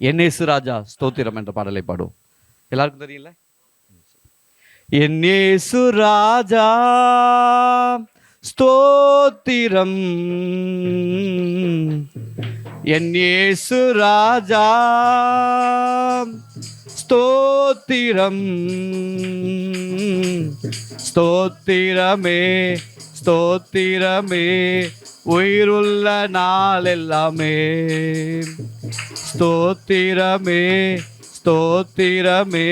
என் இயேசு ராஜா ஸ்தோத்திரம் என்ற பாடலை பாடுவோம். எல்லாருக்கும் தெரியல. என் இயேசு ராஜா ஸ்தோத்திரம், என் இயேசு ராஜா ஸ்தோத்திரம், ஸ்தோத்திரமே ஸ்தோத்திரமே உயிருள்ள நாள் எல்லாமே, ஸ்தோத்திரமே ஸ்தோத்திரமே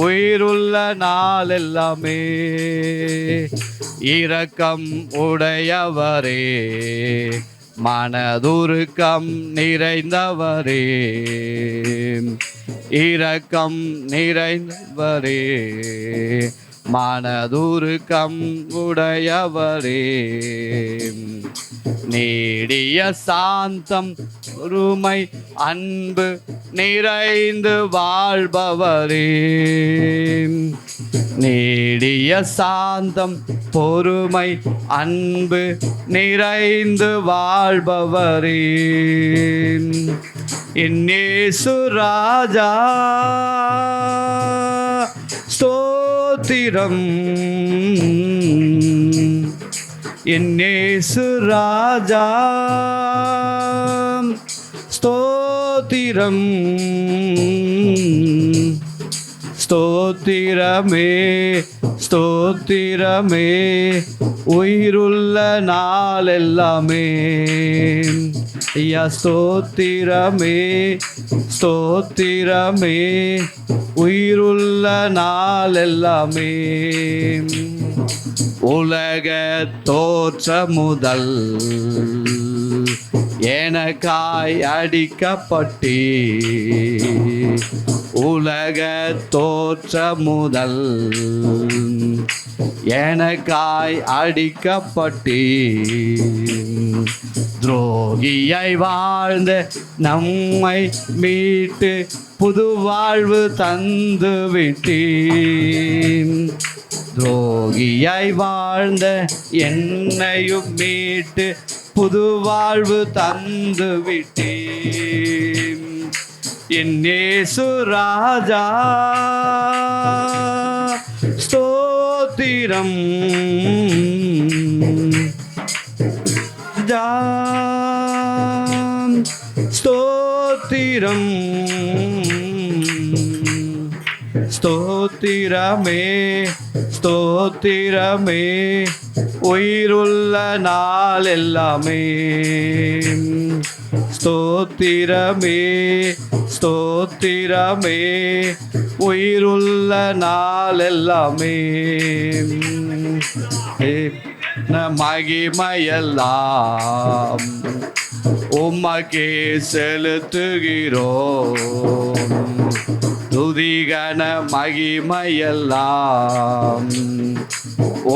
உயிருள்ள நாள் எல்லாமே. இரக்கம் உடையவரே, மனதுருக்கம் நிறைந்தவரே, இரக்கம் நிறைந்தவரே, மனதுருக்கம் உடையவரே, நீடிய சாந்தம் பொறுமை அன்பு நிறைந்து வாழ்பவரே, நீடிய சாந்தம் பொறுமை அன்பு நிறைந்து வாழ்பவரே, என் இயேசு ராஜா ஸ்தோத்திரம், என் இயேசு ராஜா ஸ்தோத்திரம், ஸ்தோத்திரமே ஸ்தோத்திரமே உயிருள்ள நாள் எல்லாமே. ஐயா ஸ்தோத்திரமே ஸ்தோத்திரமே உயிருள்ள நாள் எல்லாமே. உலக தோற்ற முதல் எனக்காய் அடிக்கப்பட்டே, உலக தோற்ற முதல் எனக்காய் அடிக்கப்பட்டே, துரோகியை வாழ்ந்த நம்மை மீட்டு புது வாழ்வு தந்து விட்டேன், துரோகியாய் வாழ்ந்த என்னையும் மீட்டு புது வாழ்வு தந்து விட்டேன், என் இயேசு ராஜா ஸ்தோத்திரம், ஸ்தோத்திரம், ஸ்தோத்திரமே ஸ்தோத்திரமே உயிருள்ள நாள் எல்லாமே, ஸ்தோத்திரமே ஸ்தோத்திரமே உயிருள்ள நாள் எல்லாமே. மகிமையெல்லாம் உமக்கே செலுத்துகிறோம், துதிகன மகிமையெல்லாம்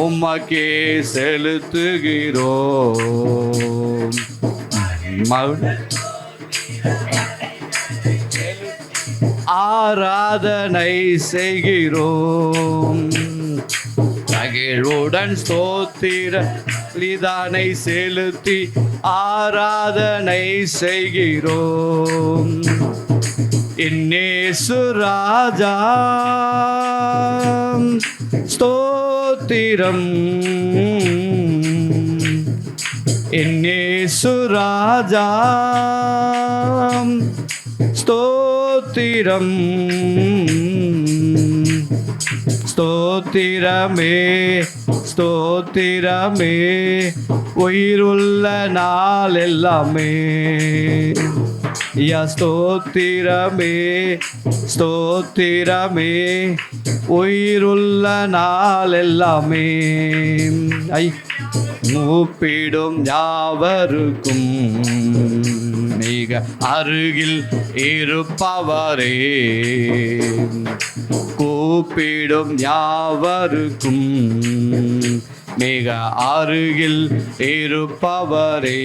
உமக்கே செலுத்துகிறோம், ஆராதனை செய்கிறோம், மகிழ்வுடன் ஸ்தோத்திர பலிதானை செலுத்தி ஆராதனை செய்கிறோம், என் இயேசு ராஜா ஸ்தோத்திரம், என் இயேசு ராஜா ஸ்தோத்திரம், ஸ்தோத்திரமே ஸ்தோத்திரமே உயிருள்ள நாள் எல்லாமே. யா ஸ்தோத்திரமே ஸ்தோத்திரமே உயிருள்ள நாள் எல்லாமே. ஐ மூப்பிடும் யாவருக்கும் மிக அருகில் இருப்பவரே, கூப்பிடும் யாவருக்கும் மிக அருகில் இருப்பவரே,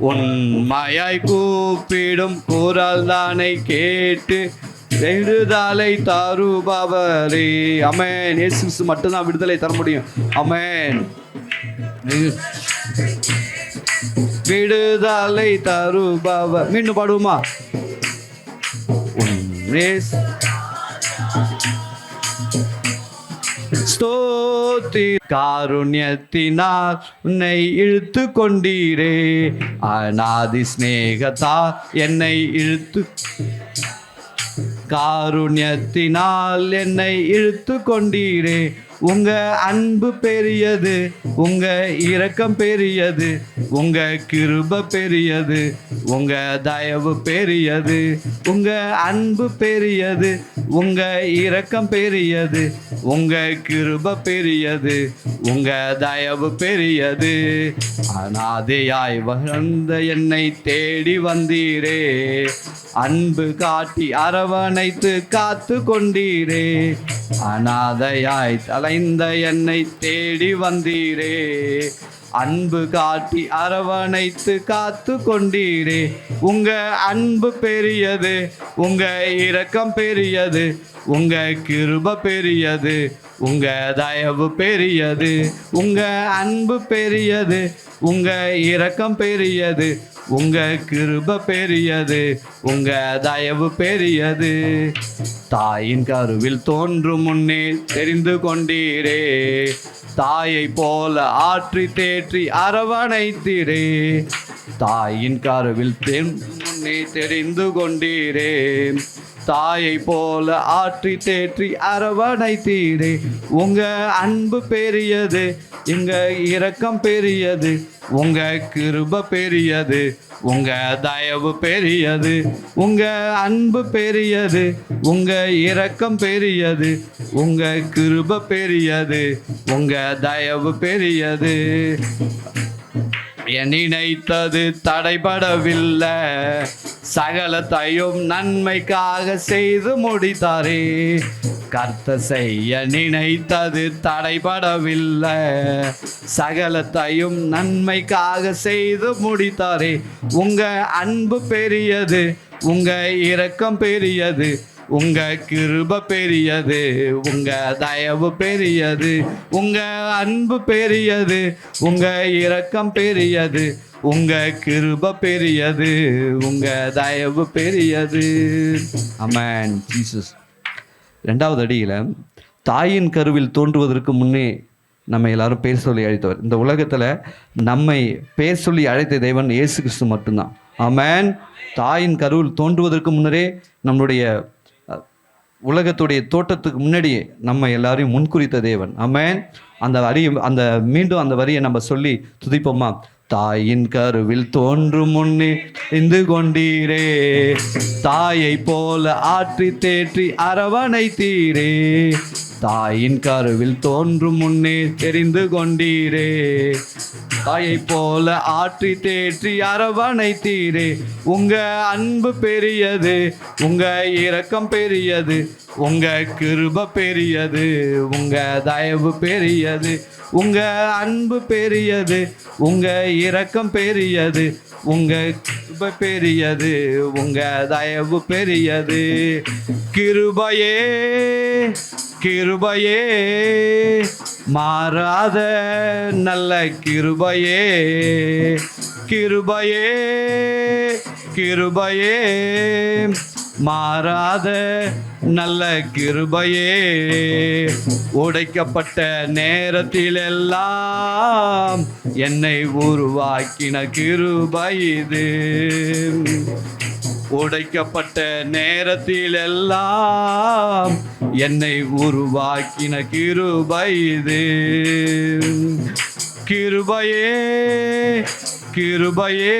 உண்மையாய் கூப்பிடும் குரல் தானை கேட்டு விடுதலை தருபவரே. அமேன். இயேசு மட்டும்தான் விடுதலை தர முடியும். அமேன். விடுதலை தருபவர். மீண்டும் பாடுவோமா? ஸ்தோத்திர காருண்யத்தினால் உன்னை இழுத்து கொண்டீரே, அநாதி ஸ்நேகத்தால் என்னை இழுத்து, காருண்யத்தினால் என்னை இழுத்து கொண்டீரே. உங்க அன்பு பெரியது, உங்க இரக்கம் பெரியது, உங்க கிருபை பெரியது, உங்க தயவு பெரியது. உங்க அன்பு பெரியது, உங்க இரக்கம் பெரியது, உங்க கிருபை பெரியது, உங்க தயவு பெரியது. அநாதையாய் வளர்ந்த என்னை தேடி வந்தீரே, அன்பு காட்டி அரவணைத்து காத்து கொண்டீரே. அநாதையாய் அலைந்த என்னை தேடி வந்தீரே, அன்பு காட்டி அரவணைத்து காத்து கொண்டீரே. உங்க அன்பு பெரியது, உங்க இரக்கம் பெரியது, உங்க கிருபை பெரியது, உங்க தயவு பெரியது. உங்க அன்பு பெரியது, உங்க இரக்கம் பெரியது, உங்க கிருபை பெரியது, உங்க தயவு பெரியது. தாயின் கருவில் தோன்றும் முன்னே தெரிந்து கொண்டீரே, தாயை போல ஆற்றி தேற்றி அரவணைத்தீரே. தாயின் கருவில் முன்னே தெரிந்து கொண்டீரே, தாயை போல ஆற்றி தேற்றி அரவணைத்தீரே. உங்க அன்பு பெரியது, உங்க இரக்கம் பெரியது, உங்க கிருபை பெரியது, உங்க தயவு பெரியது. உங்க அன்பு பெரியது, உங்க இரக்கம் பெரியது, உங்க கிருபை பெரியது, உங்க தயவு பெரியது. நினைத்தது தடைபடவில்லை, சகலத்தையும் நன்மைக்காக செய்து முடித்தாரே. கர்த்தர் செய்ய நினைத்தது தடைபடவில்லை, சகலத்தையும் நன்மைக்காக செய்து முடித்தாரே. உங்க அன்பு பெரியது, உங்க இரக்கம் பெரியது, உங்க கிருபை பெரியது, உங்க தயவு பெரியது. உங்க அன்பு பெரியது, உங்க இரக்கம் பெரியது, உங்க கிருபை பெரியது, உங்க தயவு பெரியது. ஆமென் ஜீசஸ். 2வது அடியில தாயின் கருவில் தோன்றுவதற்கு முன்னே நம்ம எல்லாரும் பேர் சொல்லி அழைத்தவர். இந்த உலகத்தில் நம்மை பேர் சொல்லி அழைத்த தேவன் இயேசு கிறிஸ்து மட்டும்தான். ஆமென். தாயின் கருவில் தோன்றுவதற்கு முன்னரே நம்மளுடைய உலகத்துடைய தோட்டத்துக்கு முன்னாடியே நம்ம எல்லாரையும் முன்குறித்த தேவன். ஆமென். அந்த மீண்டும் அந்த வரியை நம்ம சொல்லி துதிப்போமா? தாயின் கருவில் தோன்றும் முன்னே இந்து கொண்டீரே, தாயை போல ஆற்றி தேற்றி அரவணைத்தீரே. தாயின் கருவில் தோன்றும் முன்னே தெரிந்து கொண்டீரே, தாயை போல ஆற்றி தேற்றி அரவணைத்தீரே. உங்க அன்பு பெரியது, உங்க இரக்கம் பெரியது, உங்க கிருபை பெரியது, உங்க தயவு பெரியது. உங்க அன்பு பெரியது, உங்க இரக்கம் பெரியது, உங்க கிருபை பெரியது, உங்க தயவு பெரியது. கிருபையே கிருபையே மாறாத நல்ல கிருபையே, கிருபையே கிருபையே மாறாத நல்ல கிருபையே. உடைக்கப்பட்ட நேரத்திலெல்லாம் என்னை உருவாக்கின கிருபை இது. உடைக்கப்பட்ட நேரத்திலெல்லாம் என்னை உருவாக்கின கிருபை இது. கிருபையே கிருபையே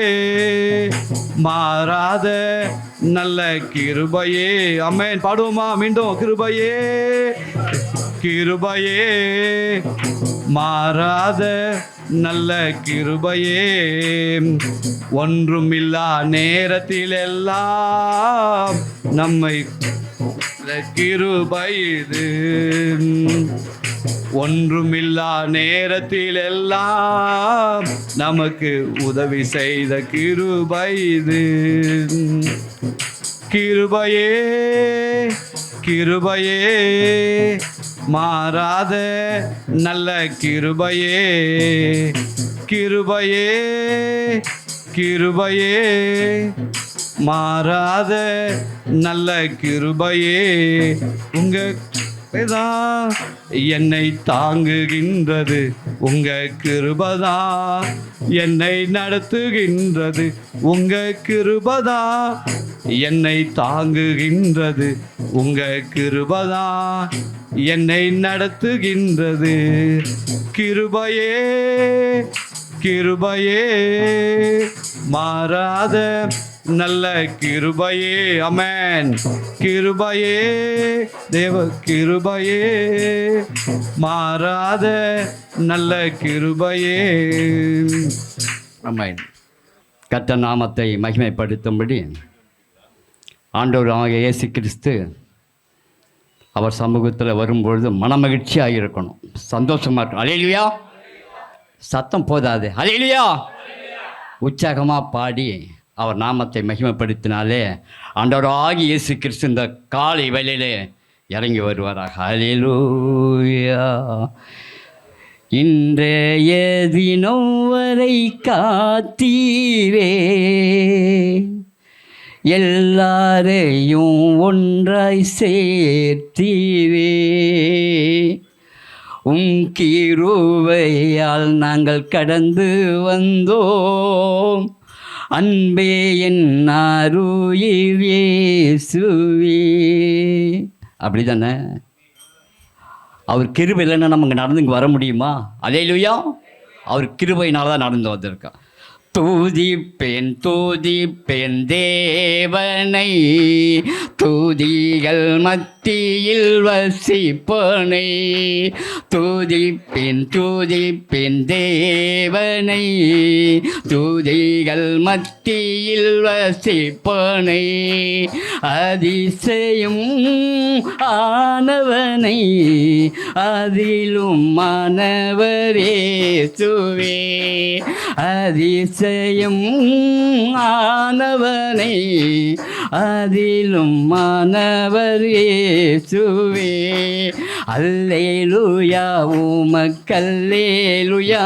மாறாத நல்ல கிருபையே. ஆமென். பாடுவோமா மீண்டும்? கிருபையே கிருபையே மாறாத நல்ல கிருபையே. ஒன்றுமில்லா நேரத்திலெல்லாம் நம்மை கிருபை இது. ஒன்றுமில்லா நேரத்திலெல்லாம் நமக்கு உதவி செய்த கிருபை இது. கிருபையே கிருபையே மாறாத நல்ல கிருபையே. கிருபையே கிருபையே மாறாத நல்ல கிருபையே உங்க தான் என்னை தாங்குகின்றது, உங்க கிருபதா என்னை நடத்துகின்றது, உங்க கிருபதா என்னை தாங்குகின்றது, உங்க கிருபதா என்னை நடத்துகின்றது. கிருபையே கிருபையே மாறாத நல்ல கிருபையே. ஆமென். கிருபையே தேவ கிருபையே மாறாத நல்ல கிருபையே. ஆமென். கர்த்தர் நாமத்தை மகிமைப்படுத்தும்படி ஆண்டவராகிய இயேசு கிறிஸ்து அவர் சமூகத்தில் வரும்பொழுது மனமகிழ்ச்சியாக இருக்கணும், சந்தோஷமாக இருக்கணும். அல்லேலூயா. சத்தம் போதாது. அல்லேலூயா. உற்சாகமாக பாடி அவர் நாமத்தை மகிமைப்படுத்தினாலே ஆண்டவராகிய இயேசு கிறிஸ்து இந்த காலை வேளையிலே இறங்கி வருவாராக. அல்லேலூயா. இன்றைய தினம் வரை காத்தீரே, எல்லாரையும் ஒன்றாய் சேர்த்தீரே, கிருபையால் நாங்கள் கடந்து வந்தோம், அன்பே என் அருயிர் இயேசுவே. அப்படி தானே? அவர் கிருபை இல்லைன்னா நமக்கு நடந்து வர முடியுமா? அல்லேலூயா. அவர் கிருபையினால தான் நடந்து வந்திருக்கோம். துதிப்பேன் துதிப்பேன் தேவனை, துதிகள் மத்தியில் வசிப்பனை, துதிப்பேன் துதிப்பேன் தேவனை, துதிகள் மத்தியில் வசிப்பனை, அதிசயம் ஆனவனை அதிலும் மானவரே சுவே, அதிசயம் ஆனவனை அதிலும் மானவர் இயேசுவே. அல்லேலூயா உமக்கல்லேலூயா,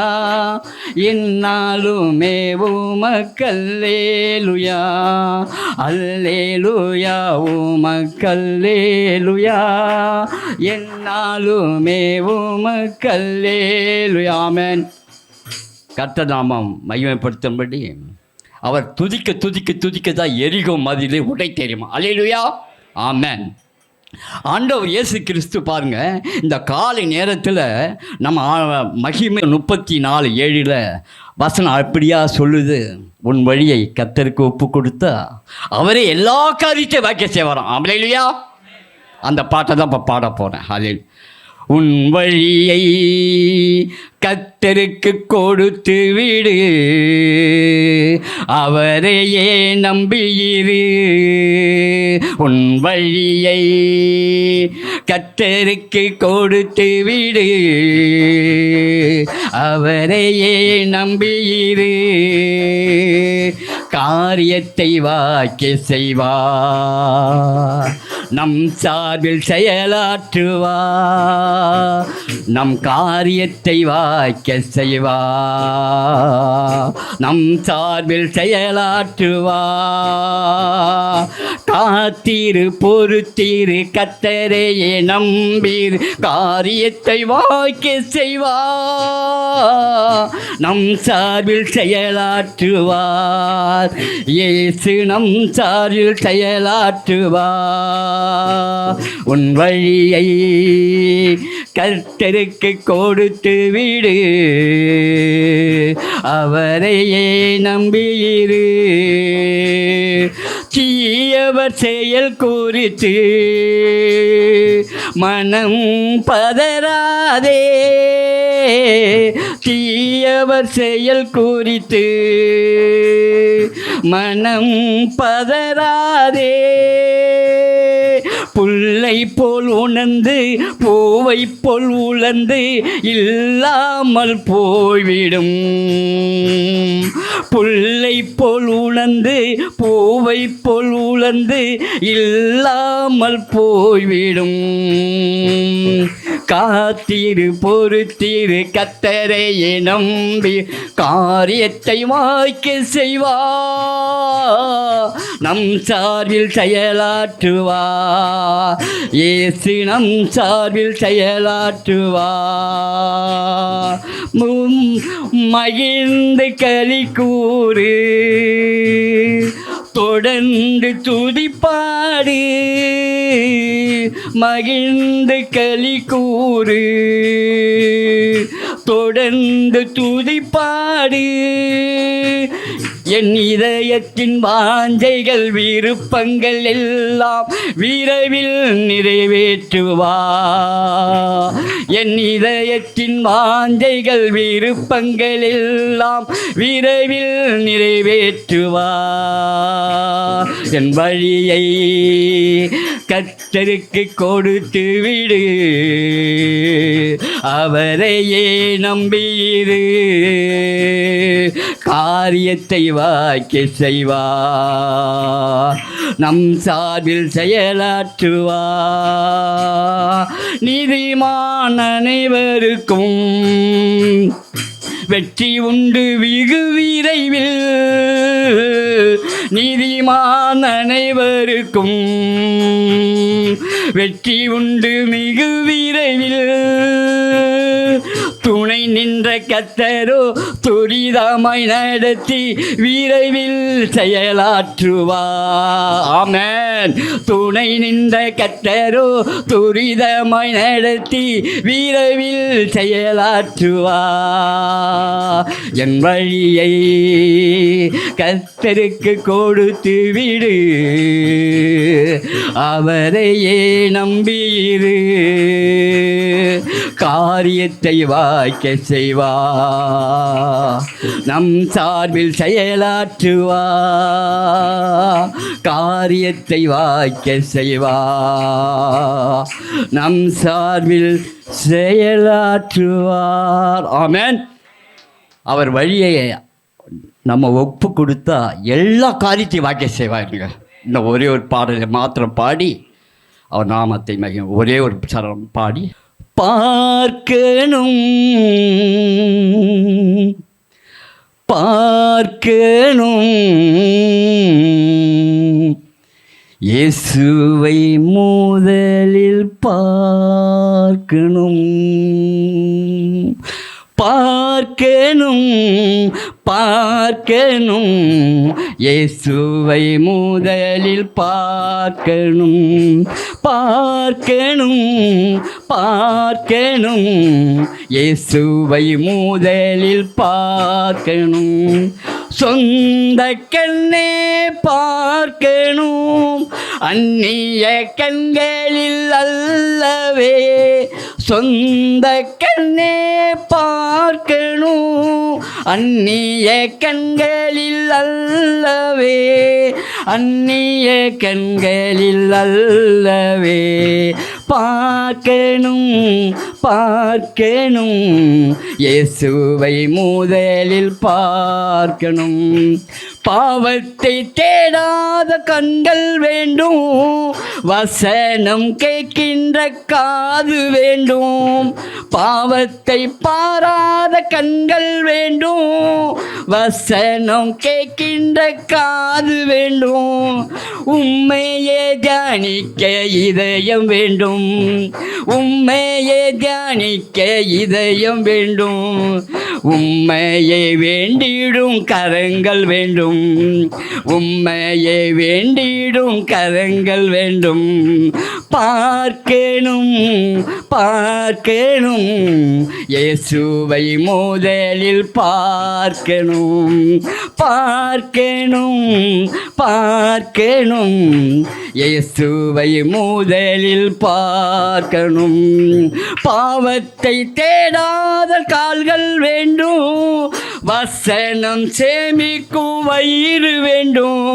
என்னாலுமே உமக்கல்லேலூயா, அல்லேலூயா உமக்கல்லேலூயா, என்னாலுமே உமக்கல்லேலூயா. ஆமென். கர்த்தர் நாமம் மகிமைப்படுத்தும்படி அவர் துதிக்க துதிக்க துதிக்க தான் எரிகோ மதிலே உடை தெரியுமா? அல்லேலூயா. ஆமென். ஆண்டவர் இயேசு கிறிஸ்து பாருங்க, இந்த காலை நேரத்தில் நம்ம மகிமை 34:7 வசனம் அப்படியா சொல்லுது, உன் வழியை கர்த்தருக்கு ஒப்பு கொடுத்தா அவரே எல்லா காரியத்தையும் வாக்கிய செய்வாராம். அல்லேலூயா. அந்த பாட்டை தான் இப்போ பாட போகிறேன். அல்லேலூயா. உன் வழியை கர்த்தருக்கு கொடுத்து விடு, அவரையே நம்பியிரு. உன் வழியை கர்த்தருக்கு கொடுத்து விடு, அவரையே நம்பியிரு. காரியத்தை வாக்கிய செய்வார், நம் சார்பில் செயலாற்றுவார், நம் காரியத்தை வாக்கிய செய்வார், நம் சார்பில் செயலாற்றுவார். காத்திரு பொறுத்திரு கர்த்தரையே நம்பீர், காரியத்தை வாக்கிய செய்வார், நம் சார்பில் செயலாற்றுவார். இயேசு நம் சார்பில் செயலாற்றுவார். உன் வழியை கர்த்தருக்கு கொடுத்து விடு, அவரையே நம்பியிரு. தீயவர் செயல் குறித்து மனம் பதறாதே, தீயவர் செயல் குறித்து மனம் பதறாதே. புல்லை போல் உணர்ந்து பூவை போல் உலர்ந்து இல்லாமல் போய்விடும், புல்லை போல் உணர்ந்து பூவை போல் உலர்ந்து இல்லாமல் போய்விடும். காத்திரு பொறுத்திரு கர்த்தரையே நம்பி காரியத்தை வாய்க்க செய்வா, நம் சார்பில் செயலாற்றுவா. இயேசு நம் சார்பில் செயலாற்றுவா. மகிழ்ந்து களி கூறு, தொடர்ந்து துதிப்பாடு. மகிழ்ந்து களி கூறு, தொடர்ந்து துதிப்பாடு. என் இதயத்தின் வாஞ்சைகள் விருப்பங்கள் எல்லாம் விரைவில் நிறைவேற்றுவா. என் இதயத்தின் வாஞ்சைகள் விருப்பங்கள் எல்லாம் விரைவில் நிறைவேற்றுவா. என் வழியை கர்த்தருக்கு கொடுத்து விடு, அவரையே நம்பியிரு, காரியத்தை வாய்க்க செய்வா, நம் சார்பில் செயலாற்றுவா. நீதிமான் அனைவருக்கும் வெற்றி உண்டு வெகு விரைவில். நீதிமான் அனைவருக்கும் வெற்றி உண்டு மிகு விரைவில். துணை நின்ற கர்த்தரோ துரிதமாய் நடத்தி விரைவில் செயலாற்றுவா. ஆமென். துணை நின்ற கர்த்தரோ துரிதமாய் நடத்தி விரைவில் செயலாற்றுவா. என் வழியை கர்த்தருக்கு கொடுத்து விடு, அவரையே நம்பியிரு, காரியத்தை வாய்க்க செய்வா, நம் சார்பில் செயலாற்றுவா, காரியத்தை வாய்க்க செய்வா, நம் சார்பில் செயலாற்றுவார். ஆமென். அவர் வழியை நம்ம ஒப்பு கொடுத்தா எல்லா காரியத்தையும் வாய்க்க செய்வாருங்க. இன்னும் ஒரே ஒரு பாடலை மாத்திரம் பாடி அவர் நாமத்தை மகிழும். ஒரே ஒரு சரணம் பாடி பார்க்கணும் பார்க்கணும் இயேசுவை முதலில் பார்க்கணும் பார்க்கணும் பார்க்கணும் இயேசுவை முதலில் பார்க்கணும் பார்க்கணும் பார்க்கணும் இயேசுவை முதலில் பார்க்கணும் சொந்த கண்ணே பார்க்கணும் அந்நிய கண்களில் அல்லவே சொந்த கண்ணே பார்க்கணும் அந்நிய கண்களில் அல்லவே அந்நிய கண்களில் அல்லவே பார்க்கணும் பார்க்கணும் இயேசுவை முதலில் பார்க்கணும் பாவத்தை தேடாத கண்கள் வேண்டும் வசனம் கேட்கின்ற காது வேண்டும் பாவத்தை பாராத கண்கள் வேண்டும் வசனம் கேட்கின்ற காது வேண்டும் உம்மையே தியானிக்க இதயம் வேண்டும் உம்மையே தியானிக்க இதயம் வேண்டும் உம்மையே வேண்டிடும் கரங்கள் வேண்டும் உம்மையே வேண்டிடும் கரங்கள் வேண்டும் பார்க்கணும் பார்க்கணும் இயேசுவை முதலில் பார்க்கணும் பார்க்கணும் பார்க்கணும் இயேசுவை முதலில் பார்க்கணும் பாவத்தை தேடாத கால்கள் வேண்டும் வசனம் சேமிக்கும் வயிறு வேண்டும்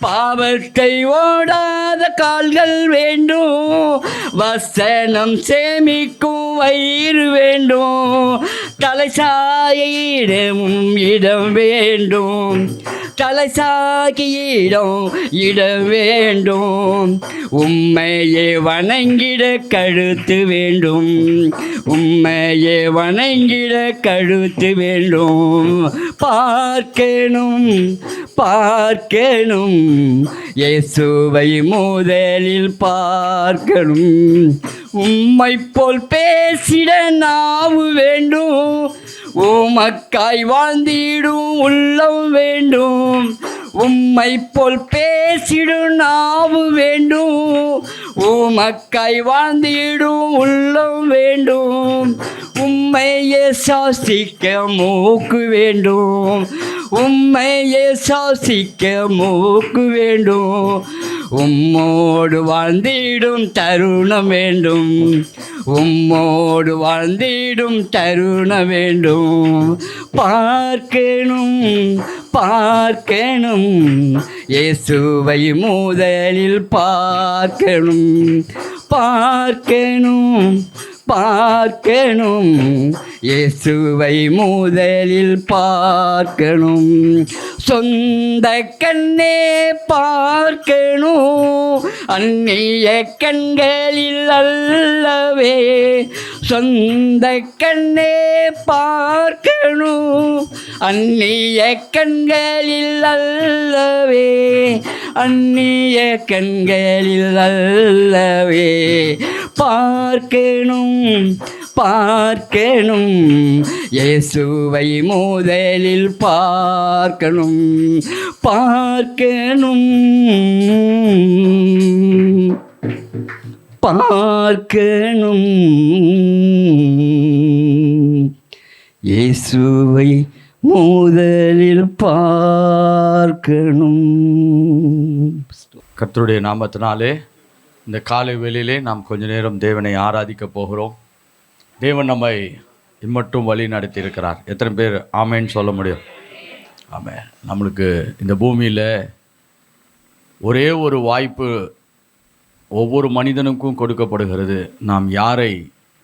பாவத்தை ஓடாத கால்கள் வேண்டும் வசனம் சேமிக்கும் வயிறு வேண்டும் தலைசாய இடம் வேண்டும் தலை சாகியிடம் இட வேண்டும். உம்மையே வணங்கிட கழுத்து வேண்டும். உம்மையே வணங்கிட கழுத்து வேண்டும். பார்க்கணும் பார்க்கணும் இயேசுவை முதலில் பார்க்கணும். உம்மை போல் பேசிட நாவு வேண்டும். உமக்காய் வாழ்ந்திடும் உள்ளம் வேண்டும். உம்மை போல் பேசிடும் நாவு வேண்டும். உமக்காய் வாழ்ந்திடும் உள்ளம் வேண்டும். உம்மையே சாசிக்க மூக்கு வேண்டும். உம்மையே சாசிக்க மூக்கு வேண்டும். உம்மோடு வாழ்ந்திடும் தருணம் வேண்டும். உம்மோடு வாழ்ந்திடும் தருணம் வேண்டும். பார்க்கணும் பார்க்கணும் இயேசுவை முதலில் பார்க்கணும். பார்க்கணும் பார்க்கணும் இயேசுவை முதலில் பார்க்கணும். சொந்த கண்ணே பார்க்கணும், அந்நிய கண்களில் அல்லவே. சொந்த கண்ணே பார்க்கணும், அந்நிய கண்களில் அல்லவே. அந்நிய கண்களில் அல்லவே. பார்க்கணும் பார்க்கணும் இயேசுவை முதலில் பார்க்கணும். பார்க்கணும் பார்க்கணும் இயேசுவை முதலில் பார்க்கணும். கர்த்தருடைய நாமத்தினாலே இந்த காலை வேளையிலே நாம் கொஞ்ச நேரம் தேவனை ஆராதிக்க போகிறோம். தேவன் நம்மை இம்மட்டும் வழி நடத்தி இருக்கிறார். எத்தனை பேர் ஆமேன்னு சொல்ல முடியும்? ஆமென். நம்மளுக்கு இந்த பூமியில் ஒரே ஒரு வாய்ப்பு ஒவ்வொரு மனிதனுக்கும் கொடுக்கப்படுகிறது. நாம் யாரை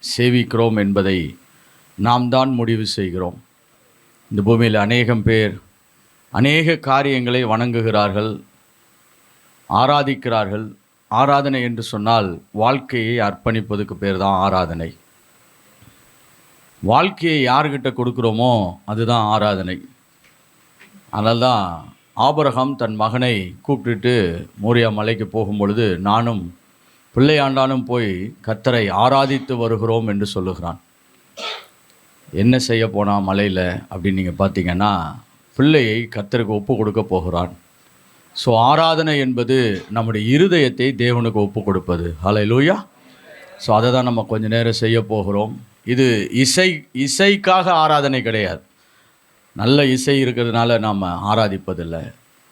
சேவிக்கிறோம் என்பதை நாம் தான் முடிவு செய்கிறோம். இந்த பூமியில் அநேகம் பேர் அநேக காரியங்களை வணங்குகிறார்கள், ஆராதிக்கிறார்கள். ஆராதனை என்று சொன்னால் வாழ்க்கையை அர்ப்பணிப்பதுக்கு பேர் தான் ஆராதனை. வாழ்க்கையை யார்கிட்ட கொடுக்குறோமோ அதுதான் ஆராதனை. அதனால தான் ஆபிரகாம் தன் மகனை கூப்பிட்டுட்டு மோரியா மலைக்கு போகும்பொழுது நானும் பிள்ளையாண்டானும் போய் கர்த்தரை ஆராதித்து வருகிறோம் என்று சொல்லுகிறான். என்ன செய்ய போனால் மலையில் அப்படின்னு நீங்கள் பார்த்தீங்கன்னா பிள்ளையை கர்த்தருக்கு ஒப்பு கொடுக்க போகிறான். ஸோ ஆராதனை என்பது நம்முடைய இருதயத்தை தேவனுக்கு ஒப்பு கொடுப்பது. ஹல்லேலூயா. ஸோ அதை தான் நம்ம கொஞ்ச நேரம் செய்ய போகிறோம். இது இசைக்காக ஆராதனை கிடையாது. நல்ல இசை இருக்கிறதுனால நாம் ஆராதிப்பதில்லை.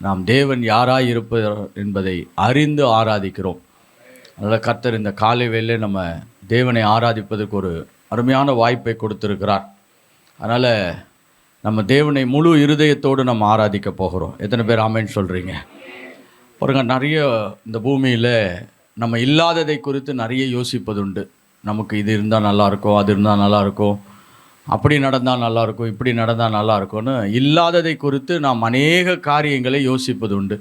நாம் தேவன் யாராய் இருப்பவர் என்பதை அறிந்து ஆராதிக்கிறோம். அதனால் கர்த்தர் இந்த காலை வேளையிலே நம்ம தேவனை ஆராதிப்பதற்கு ஒரு அருமையான வாய்ப்பை கொடுத்திருக்கிறார். அதனால் நம்ம தேவனை முழு இருதயத்தோடு நம்ம ஆராதிக்க போகிறோம். எத்தனை பேர் ஆமென்னு சொல்கிறீங்க? பாருங்க, நிறைய இந்த பூமியில் நம்ம இல்லாததை குறித்து நிறைய யோசிப்பதுண்டு. நமக்கு இது இருந்தால் நல்லாயிருக்கும், அது இருந்தால் நல்லாயிருக்கும், அப்படி நடந்தால் நல்லாயிருக்கும், இப்படி நடந்தால் நல்லாயிருக்கும்னு இல்லாததை குறித்து நாம் அநேக காரியங்களை யோசிப்பது உண்டு.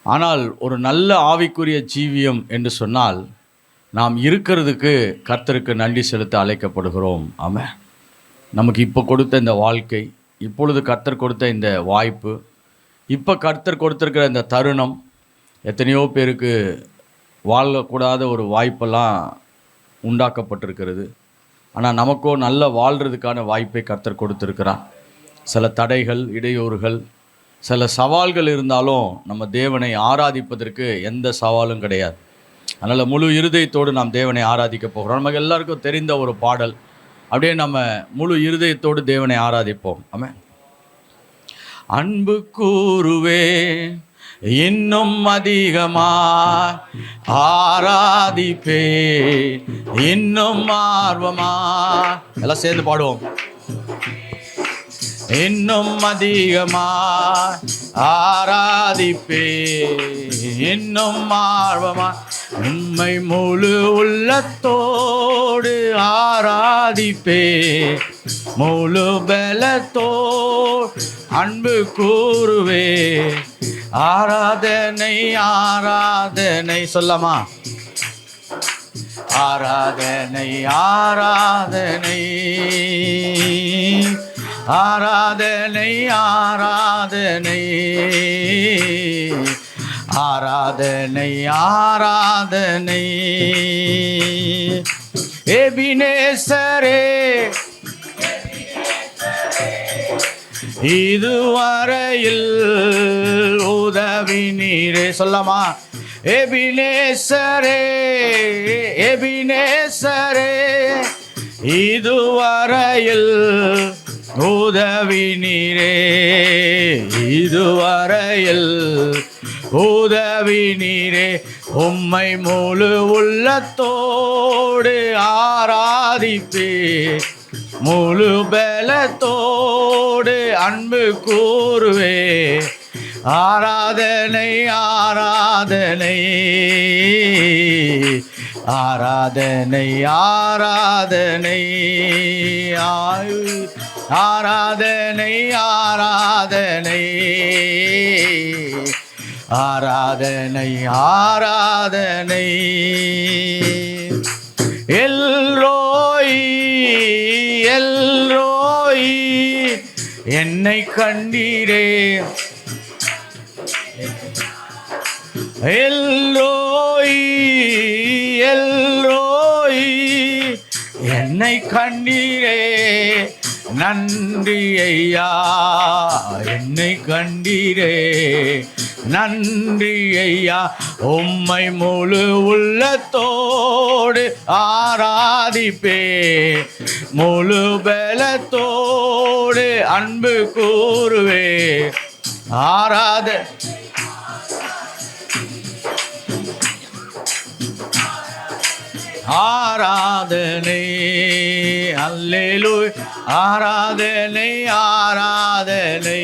ஆனால் ஒரு நல்ல ஆவிக்குரிய ஜீவியம் என்று சொன்னால் நாம் இருக்கிறதுக்கு கர்த்தருக்கு நன்றி செலுத்த அழைக்கப்படுகிறோம். ஆமாம். நமக்கு இப்போ கொடுத்த இந்த வாழ்க்கை, இப்பொழுது கர்த்தர் கொடுத்த இந்த வாய்ப்பு, இப்போ கர்த்தர் கொடுத்துருக்கிற இந்த தருணம், எத்தனையோ பேருக்கு வாழக்கூடாத ஒரு வாய்ப்பெல்லாம் உண்டாக்கப்பட்டிருக்கிறது. ஆனால் நமக்கோ நல்ல வாழ்கிறதுக்கான வாய்ப்பை கர்த்தர் கொடுத்துருக்கிறார். சில தடைகள், இடையூறுகள், சில சவால்கள் இருந்தாலும் நம்ம தேவனை ஆராதிப்பதற்கு எந்த சவாலும் கிடையாது. அதனால் முழு இருதயத்தோடு நாம் தேவனை ஆராதிக்க போகிறோம். நமக்கு எல்லாருக்கும் தெரிந்த ஒரு பாடல். அப்படியே நம்ம முழு இருதயத்தோடு தேவனை ஆராதிப்போம். ஆமென். அன்பு கூறுவே இன்னும் அதிகமாய் ஆராதிப்பே இன்னும் ஆர்வமாய். எல்லாம் சேர்ந்து பாடுவோம். இன்னும் அதிகமாய் ஆராதிப்பே இன்னும் ஆர்வமாய் உம்மை முழு உள்ளத்தோடு ஆராதிப்பே முழு பலத்தோடு அன்பு கூறுவே. ஆராதனை ஆராதனை சொல்லமா, ஆராதனை ஆராதனை ஆராதனை ஆராதனை ஆராதனை ஆராதனை. எபினேசரே இதுவரையில் உதவி நீரே சொல்லமா. எபினேசரே எபினேசரே இதுவரையில் உதவி நீரே. இதுவரையில் உதவி நீரே. உம்மை முழு உள்ளத்தோடு ஆராதிப்பே. முழு பலத்தோடு அன்பு கூறுவே. ஆராதனை ஆராதனை ஆராதனை ஆராதனை ஆராதனை ஆராதனை ஆராதனை ஆராதனை. எல்ரோய் எல்ரோய் என்னை கண்டீரே. எல்ரோய் எல்ரோய் என்னை கண்டீரே. நன்றி ஐயா என்னை கண்டீரே. நன்றி ஐயா. உம்மை முழு உள்ளத்தோடு ஆராதிப்பே. முழு பலத்தோடு அன்பு கூறுவே. ஆராதனை அல்லேலூயா. ஆராதனை ஆராதனை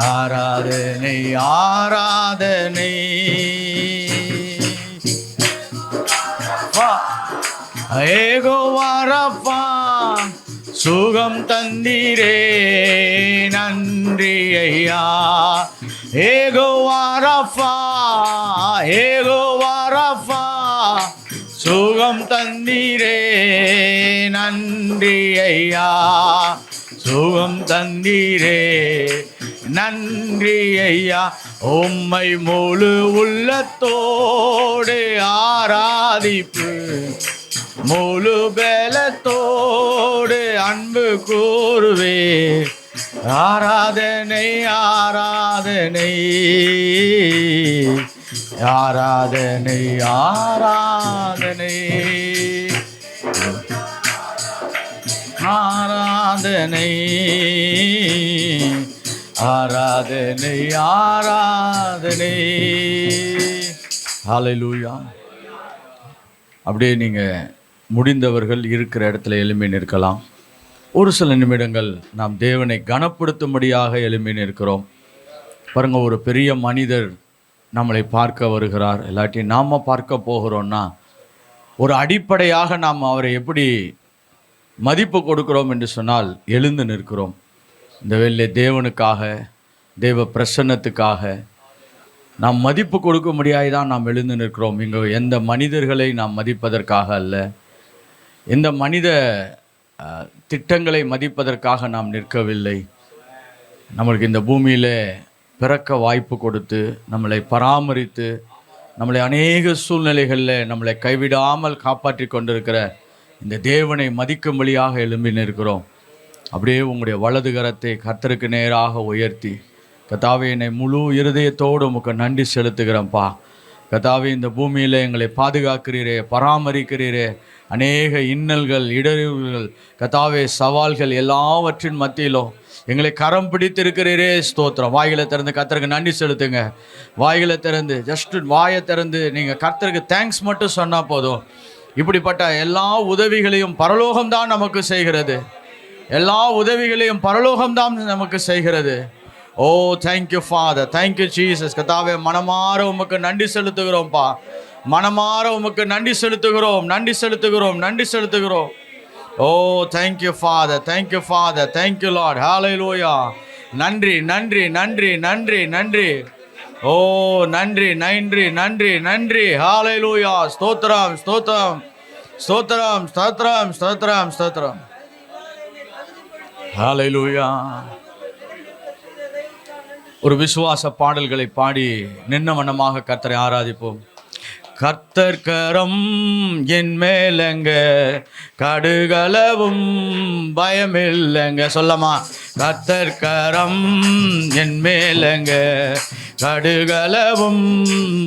ஆராதனை ஆராதனை. ஏகோவா ரப்பா சுகம் தந்தீரே. நன்றி ஐயா. ஏகோவா ரப்பா ஏகோவா ரப்பா சுகம் தந்தீரே. நன்றி ஐயா. சுகம் தந்தீரே. நன்றி ஐயா. உம்மை முழு உள்ளத்தோடு ஆராதிப்பு. முழு பலத்தோடு அன்பு கூறுவே. ஆராதனை ஆராதனை ஆராதனை ஆராதனை ஆராதனை ஆராதனை ஆராதனை. ஹல்லேலூயா. அப்படியே நீங்கள் முடிந்தவர்கள் இருக்கிற இடத்துல எழும்பி நிற்கலாம். ஒரு சில நிமிடங்கள் நாம் தேவனை கனப்படுத்தும்படியாக எழும்பி நிற்கிறோம். பாருங்கள், ஒரு பெரிய மனிதர் நம்மளை பார்க்க வருகிறார், இல்லாட்டி நாம் பார்க்க போகிறோன்னா ஒரு அடிப்படையாக நாம் அவரை எப்படி மதிப்பு கொடுக்கிறோம் என்று சொன்னால் எழுந்து நிற்கிறோம். இந்த வேளையிலே தேவனுக்காக, தேவ பிரசன்னத்துக்காக நாம் மதிப்பு கொடுக்க முடியாது தான் நாம் எழுந்து நிற்கிறோம். இங்கே எந்த மனிதர்களை நாம் மதிப்பதற்காக அல்ல, எந்த மனித திட்டங்களை மதிப்பதற்காக நாம் நிற்கவில்லை. நம்மளுக்கு இந்த பூமியில் பிறக்க வாய்ப்பு கொடுத்து நம்மளை பராமரித்து நம்மளை அநேக சூழ்நிலைகளில் நம்மளை கைவிடாமல் காப்பாற்றி கொண்டிருக்கிற இந்த தேவனை மதிக்கும்படியாக எழும்பி நிற்கிறோம். அப்படியே உங்களுடைய வலது கரத்தை கர்த்தருக்கு நேராக உயர்த்தி, கர்த்தாவே என்னை முழு இருதயத்தோடு உமக்கு நன்றி செலுத்துகிறேன்ப்பா. கர்த்தாவே இந்த பூமியில் எங்களை பாதுகாக்கிறீரே, பராமரிக்கிறீரே. அநேக இன்னல்கள், இடர்வுகள், கர்த்தாவே சவால்கள் எல்லாவற்றின் மத்தியிலும் எங்களை கரம் பிடித்திருக்கிறீரே. ஸ்தோத்திரம். வாய்களை திறந்து கர்த்தருக்கு நன்றி செலுத்துங்க. வாய்களை திறந்து ஜஸ்ட் வாயை திறந்து நீங்கள் கர்த்தருக்கு தேங்க்ஸ் மட்டும் சொன்னால் போதும். இப்படிப்பட்ட எல்லா உதவிகளையும் பரலோகம்தான் நமக்கு செய்கிறது. எல்லா உதவிகளையும் பரலோகம்தான் நமக்கு செய்கிறது. ஓ தேங்க்யூ ஃபாதர், தேங்க்யூ ஜீசஸ். கர்த்தாவே மனமாற உமக்கு நன்றி செலுத்துகிறோம்ப்பா. மனமாற உமக்கு நன்றி செலுத்துகிறோம், நன்றி செலுத்துகிறோம், நன்றி செலுத்துகிறோம். Oh thank you father, thank you father, thank you lord. ஹalleluya. நன்றி நன்றி நன்றி நன்றி நன்றி. ஓ நன்றி நன்றி நன்றி நன்றி. ஹalleluya. ஸ்தோத்திரம் ஸ்தோத்திரம் ஸ்தோத்திரம் ஸ்தோத்திரம் ஸ்தோத்திரம் ஸ்தோத்திரம். ஹalleluya. ஒரு விசுவாச பாடல்களை பாடி நின்ன வண்ணமாக கர்த்தரை ஆராதிப்போம். கர்த்தர் கரம் என் மேலங்க, கடுகளவும் பயமில்லைங்க. சொல்லமா, கர்த்தர் கரம் என் மேலங்க, கடுகளவும்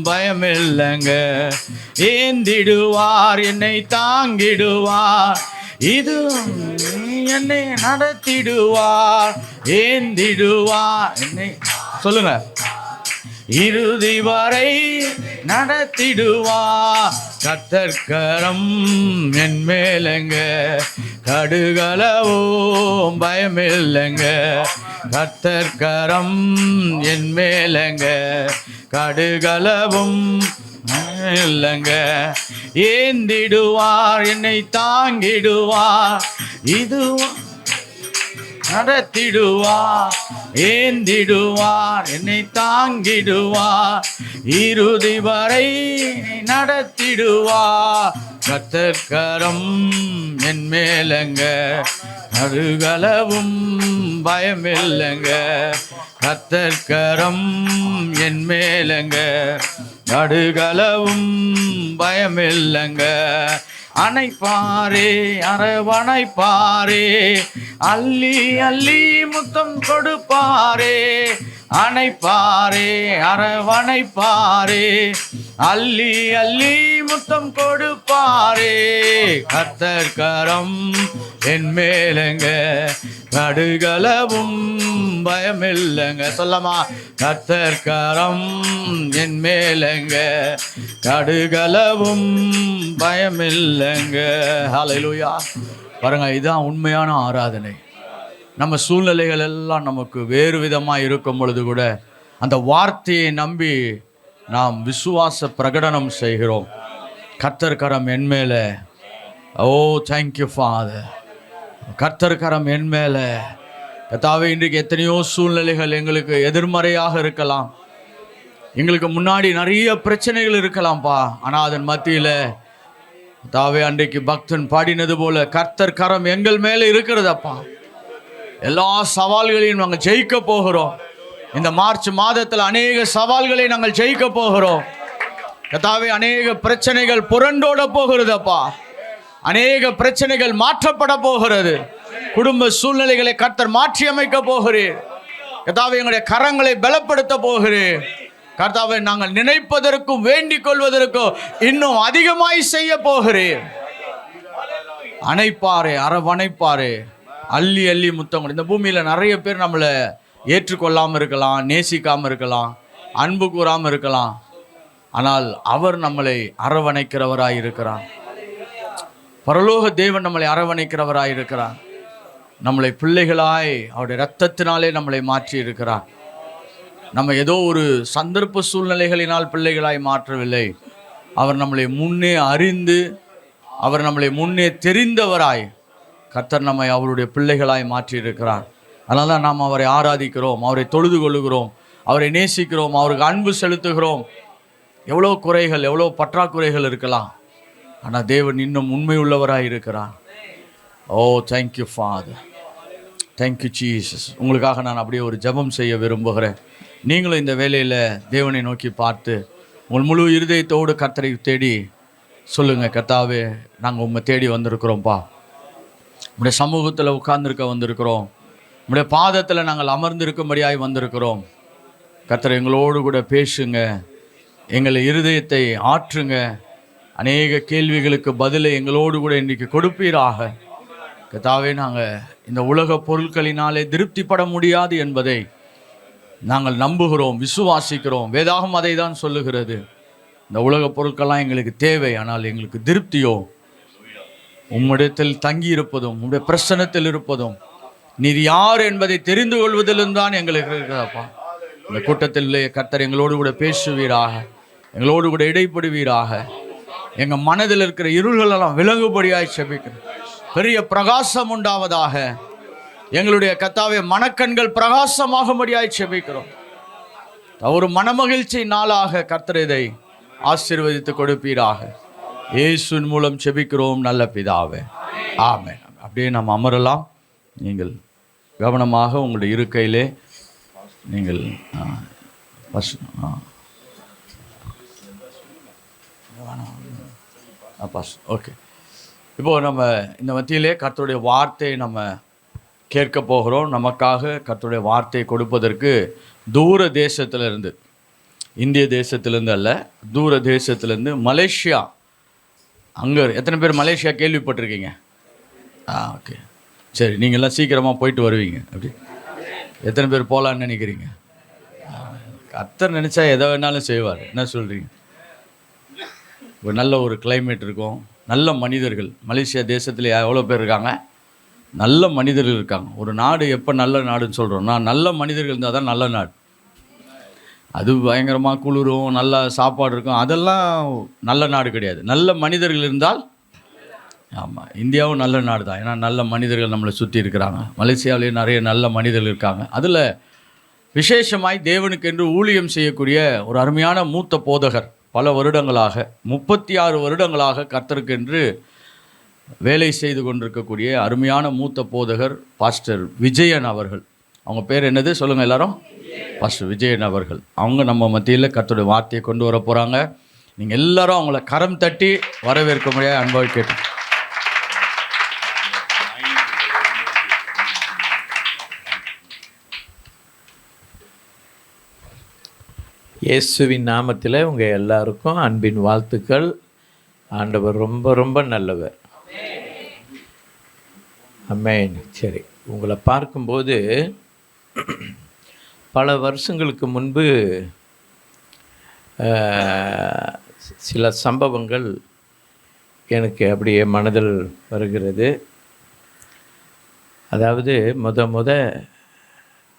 பயமில்லைங்க. ஏந்திடுவார், என்னை தாங்கிடுவார், இது என்னை நடத்திடுவார். ஏந்திடுவார் என்னை, சொல்லுங்க, இறுதி வரை நடத்திடுவார். கர்த்தர் கரம் என் மேலங்க, கடுகளவும் பயமில்லைங்க. கர்த்தர் கரம் என் மேலங்க, கடுகளவும் இல்லைங்க. ஏந்திடுவார், என்னை தாங்கிடுவார், இது நடத்திடுவார். ஏந்திடுவார், என்னை தாங்கிடுவார், இறுதி வரை நடத்திடுவார். கர்த்தர் கரம் என் மேலங்க, கடுகளவும் பயமில்லைங்க. கர்த்தர் கரம் என் மேலங்க, கடுகளவும் பயமில்லைங்க. அணைப்பாரே, அரவணைப்பாரே, அள்ளி அள்ளி முத்தம் கொடுப்பாரே. அணைப்பாரே, அரவணைப்பாரே, அள்ளி அள்ளி முத்தம் கொடுப்பாரே. கர்த்தர் கரம் என் மேலங்க, கடுகளவும் பயமில்லைங்க. சொல்லமா, கர்த்தர் கரம் என் மேலங்க, கடுகளவும் பயமில்லைங்க. ஹல்லேலூயா. பாருங்க, இதுதான் உண்மையான ஆராதனை. நம்ம சூழ்நிலைகள் எல்லாம் நமக்கு வேறு விதமாக இருக்கும் பொழுது கூட அந்த வார்த்தையை நம்பி நாம் விசுவாச பிரகடனம் செய்கிறோம். கர்த்தர் கரம் என் மேலே. ஓ தேங்க்யூ ஃபாதர். கர்த்தர் கரம் என் மேலே. கர்த்தாவே, இன்றைக்கு எத்தனையோ சூழ்நிலைகள் எங்களுக்கு எதிர்மறையாக இருக்கலாம், எங்களுக்கு முன்னாடி நிறைய பிரச்சனைகள் இருக்கலாம்ப்பா. ஆனால் அதன் மத்தியில் கர்த்தாவே, அன்றைக்கு பக்தன் பாடினது போல கர்த்தர் கரம் எங்கள் மேலே இருக்கிறதப்பா. எல்லா சவால்களையும் நாங்கள் ஜெயிக்க போகிறோம். இந்த மார்ச் மாதத்தில் அநேக சவால்களை நாங்கள் ஜெயிக்க போகிறோம். கர்த்தாவே, அநேக பிரச்சனைகள் புரண்டோட போகிறதப்பா. அநேக பிரச்சனைகள் மாற்றப்பட போகிறது. குடும்ப சூழ்நிலைகளை கர்த்தர் மாற்றி அமைக்க போகிறேன். கர்த்தாவே, எங்களுடைய கரங்களை பலப்படுத்த போகிறேன். கர்த்தாவே, நாங்கள் நினைப்பதற்கும் வேண்டிக் கொள்வதற்கும் இன்னும் அதிகமாய் செய்ய போகிறேன். அணைப்பாரே, அரவணைப்பாரே, அள்ளி அள்ளி முத்தம். இந்த பூமியில் நிறைய பேர் நம்மளை ஏற்றுக்கொள்ளாமல் இருக்கலாம், நேசிக்காமல் இருக்கலாம், அன்பு கூறாமல் இருக்கலாம். ஆனால் அவர் நம்மளை அரவணைக்கிறவராய் இருக்கிறார். பரலோக தேவன் நம்மளை அரவணைக்கிறவராய் இருக்கிறார். நம்மளை பிள்ளைகளாய் அவருடைய இரத்தத்தினாலே நம்மளை மாற்றி இருக்கிறார். நம்ம ஏதோ ஒரு சந்தர்ப்ப சூழ்நிலைகளினால் பிள்ளைகளாய் மாற்றவில்லை. அவர் நம்மளை முன்னே அறிந்து, அவர் நம்மளை முன்னே தெரிந்தவராய் கர்த்தர் நம்மை அவருடைய பிள்ளைகளாய் மாற்றி இருக்கிறார். அதனால தான் நாம் அவரை ஆராதிக்கிறோம், அவரை தொழுது கொள்ளுகிறோம், அவரை நேசிக்கிறோம், அவருக்கு அன்பு செலுத்துகிறோம். எவ்வளோ குறைகள், எவ்வளோ பற்றாக்குறைகள் இருக்கலாம், ஆனால் தேவன் இன்னும் உண்மை உள்ளவராய் இருக்கிறார். ஓ தேங்க்யூ ஃபாதர், தேங்க்யூ ஜீசஸ். உங்களுக்காக நான் அப்படியே ஒரு ஜெபம் செய்ய விரும்புகிறேன். நீங்களும் இந்த வேலையில் தேவனை நோக்கி பார்த்து உங்கள் முழு இருதயத்தோடு கர்த்தரை தேடி சொல்லுங்கள், கர்த்தாவே, நாங்கள் உண்மை தேடி வந்திருக்கிறோம்ப்பா. உங்களுடைய சமூகத்தில் உட்கார்ந்துருக்க வந்திருக்கிறோம். உங்களுடைய பாதத்தில் நாங்கள் அமர்ந்திருக்கும்படியாய் வந்திருக்கிறோம். கர்த்தர், எங்களோடு கூட பேசுங்க, எங்களை இருதயத்தை ஆற்றுங்க. அநேக கேள்விகளுக்கு பதிலை எங்களோடு கூட இன்றைக்கு கொடுப்பீராக. கர்த்தாவே, நாங்கள் இந்த உலக பொருட்களினாலே திருப்திப்பட முடியாது என்பதை நாங்கள் நம்புகிறோம், விசுவாசிக்கிறோம். வேதாகம் அதை தான் சொல்லுகிறது. இந்த உலக பொருட்கள்லாம் எங்களுக்கு தேவை, ஆனால் எங்களுக்கு திருப்தியோ உம்மிடத்தில் தங்கி இருப்பதும், உம்முடைய பிரசன்னத்தில் இருப்பதும், நீர் யார் என்பதை தெரிந்து கொள்வதிலும் தான் எங்களுக்கு இருக்கிறதப்பா. இந்த கூட்டத்தில் கர்த்தர் எங்களோடு கூட பேசுவீராக, எங்களோடு கூட இடைப்படுவீராக. எங்கள் மனதில் இருக்கிற இருள்களெல்லாம் விலகுபடியாய் செபிக்கிறேன். பெரிய பிரகாசம் உண்டாவதாக. எங்களுடைய கர்த்தாவே மனக்கண்கள் பிரகாசமாகும்படியாய் செபிக்கிறோம். ஒரு மனமகிழ்ச்சி நாளாக கர்த்தர் இதை ஆசீர்வதித்து கொடுப்பீராக. இயேசுவின் மூலம் செபிக்கிறோம் நல்ல பிதாவே, ஆமென். அப்படியே நாம் அமரலாம். நீங்கள் கவனமாக உங்களுடைய இருக்கையிலே நீங்கள் ஓகே. இப்போது நம்ம இந்த மத்தியிலே கர்த்தருடைய வார்த்தையை நம்ம கேட்க போகிறோம். நமக்காக கர்த்தருடைய வார்த்தையை கொடுப்பதற்கு தூர தேசத்திலிருந்து, இந்திய தேசத்திலேருந்து அல்ல, தூர தேசத்திலேருந்து மலேசியா. அங்கே எத்தனை பேர் மலேசியா கேள்விப்பட்டிருக்கீங்க? ஓகே, சரி. நீங்கள்லாம் சீக்கிரமாக போயிட்டு வருவீங்க. அப்படி எத்தனை பேர் போகலான்னு நினைக்கிறீங்க? கர்த்தர் நினச்சா எதை வேணாலும் செய்வார். என்ன சொல்கிறீங்க? ஒரு நல்ல ஒரு கிளைமேட் இருக்கும், நல்ல மனிதர்கள். மலேசியா தேசத்தில் எவ்வளோ பேர் இருக்காங்க? நல்ல மனிதர்கள் இருக்காங்க. ஒரு நாடு எப்போ நல்ல நாடுன்னு சொல்கிறோம்னா, நல்ல மனிதர்கள் இருந்தால் தான் நல்ல நாடு. அது பயங்கரமாக குளிரும், நல்ல சாப்பாடு இருக்கும், அதெல்லாம் நல்ல நாடு கிடையாது. நல்ல மனிதர்கள் இருந்தால், ஆமாம், இந்தியாவும் நல்ல நாடு தான். ஏன்னா நல்ல மனிதர்கள் நம்மளை சுற்றி இருக்கிறாங்க. மலேசியாவிலேயும் நிறைய நல்ல மனிதர்கள் இருக்காங்க. அதில் விசேஷமாய் தேவனுக்கென்று ஊழியம் செய்யக்கூடிய ஒரு அருமையான மூத்த போதகர், பல வருடங்களாக 36 வருடங்களாக கர்த்தருக்கென்று வேலை செய்து கொண்டிருக்கக்கூடிய அருமையான மூத்த போதகர் பாஸ்டர் விஜயன் அவர்கள். அவங்க பேர் என்னது சொல்லுங்கள் எல்லாரும்? பாஸ்டர் விஜயன் அவர்கள். அவங்க நம்ம மத்தியில் கர்த்தருடைய வார்த்தையை கொண்டு வர போகிறாங்க. நீங்கள் எல்லாரும் அவங்கள கரம் தட்டி வரவேற்க முடியாது அன்பாக கேட்டு. இயேசுவின் நாமத்தில் உங்கள் எல்லாருக்கும் அன்பின் வாழ்த்துக்கள். ஆண்டவர் ரொம்ப ரொம்ப நல்லவர். ஆமென். சரி, உங்களை பார்க்கும்போது பல வருஷங்களுக்கு முன்பு சில சம்பவங்கள் எனக்கு அப்படியே மனதில் வருகிறது. அதாவது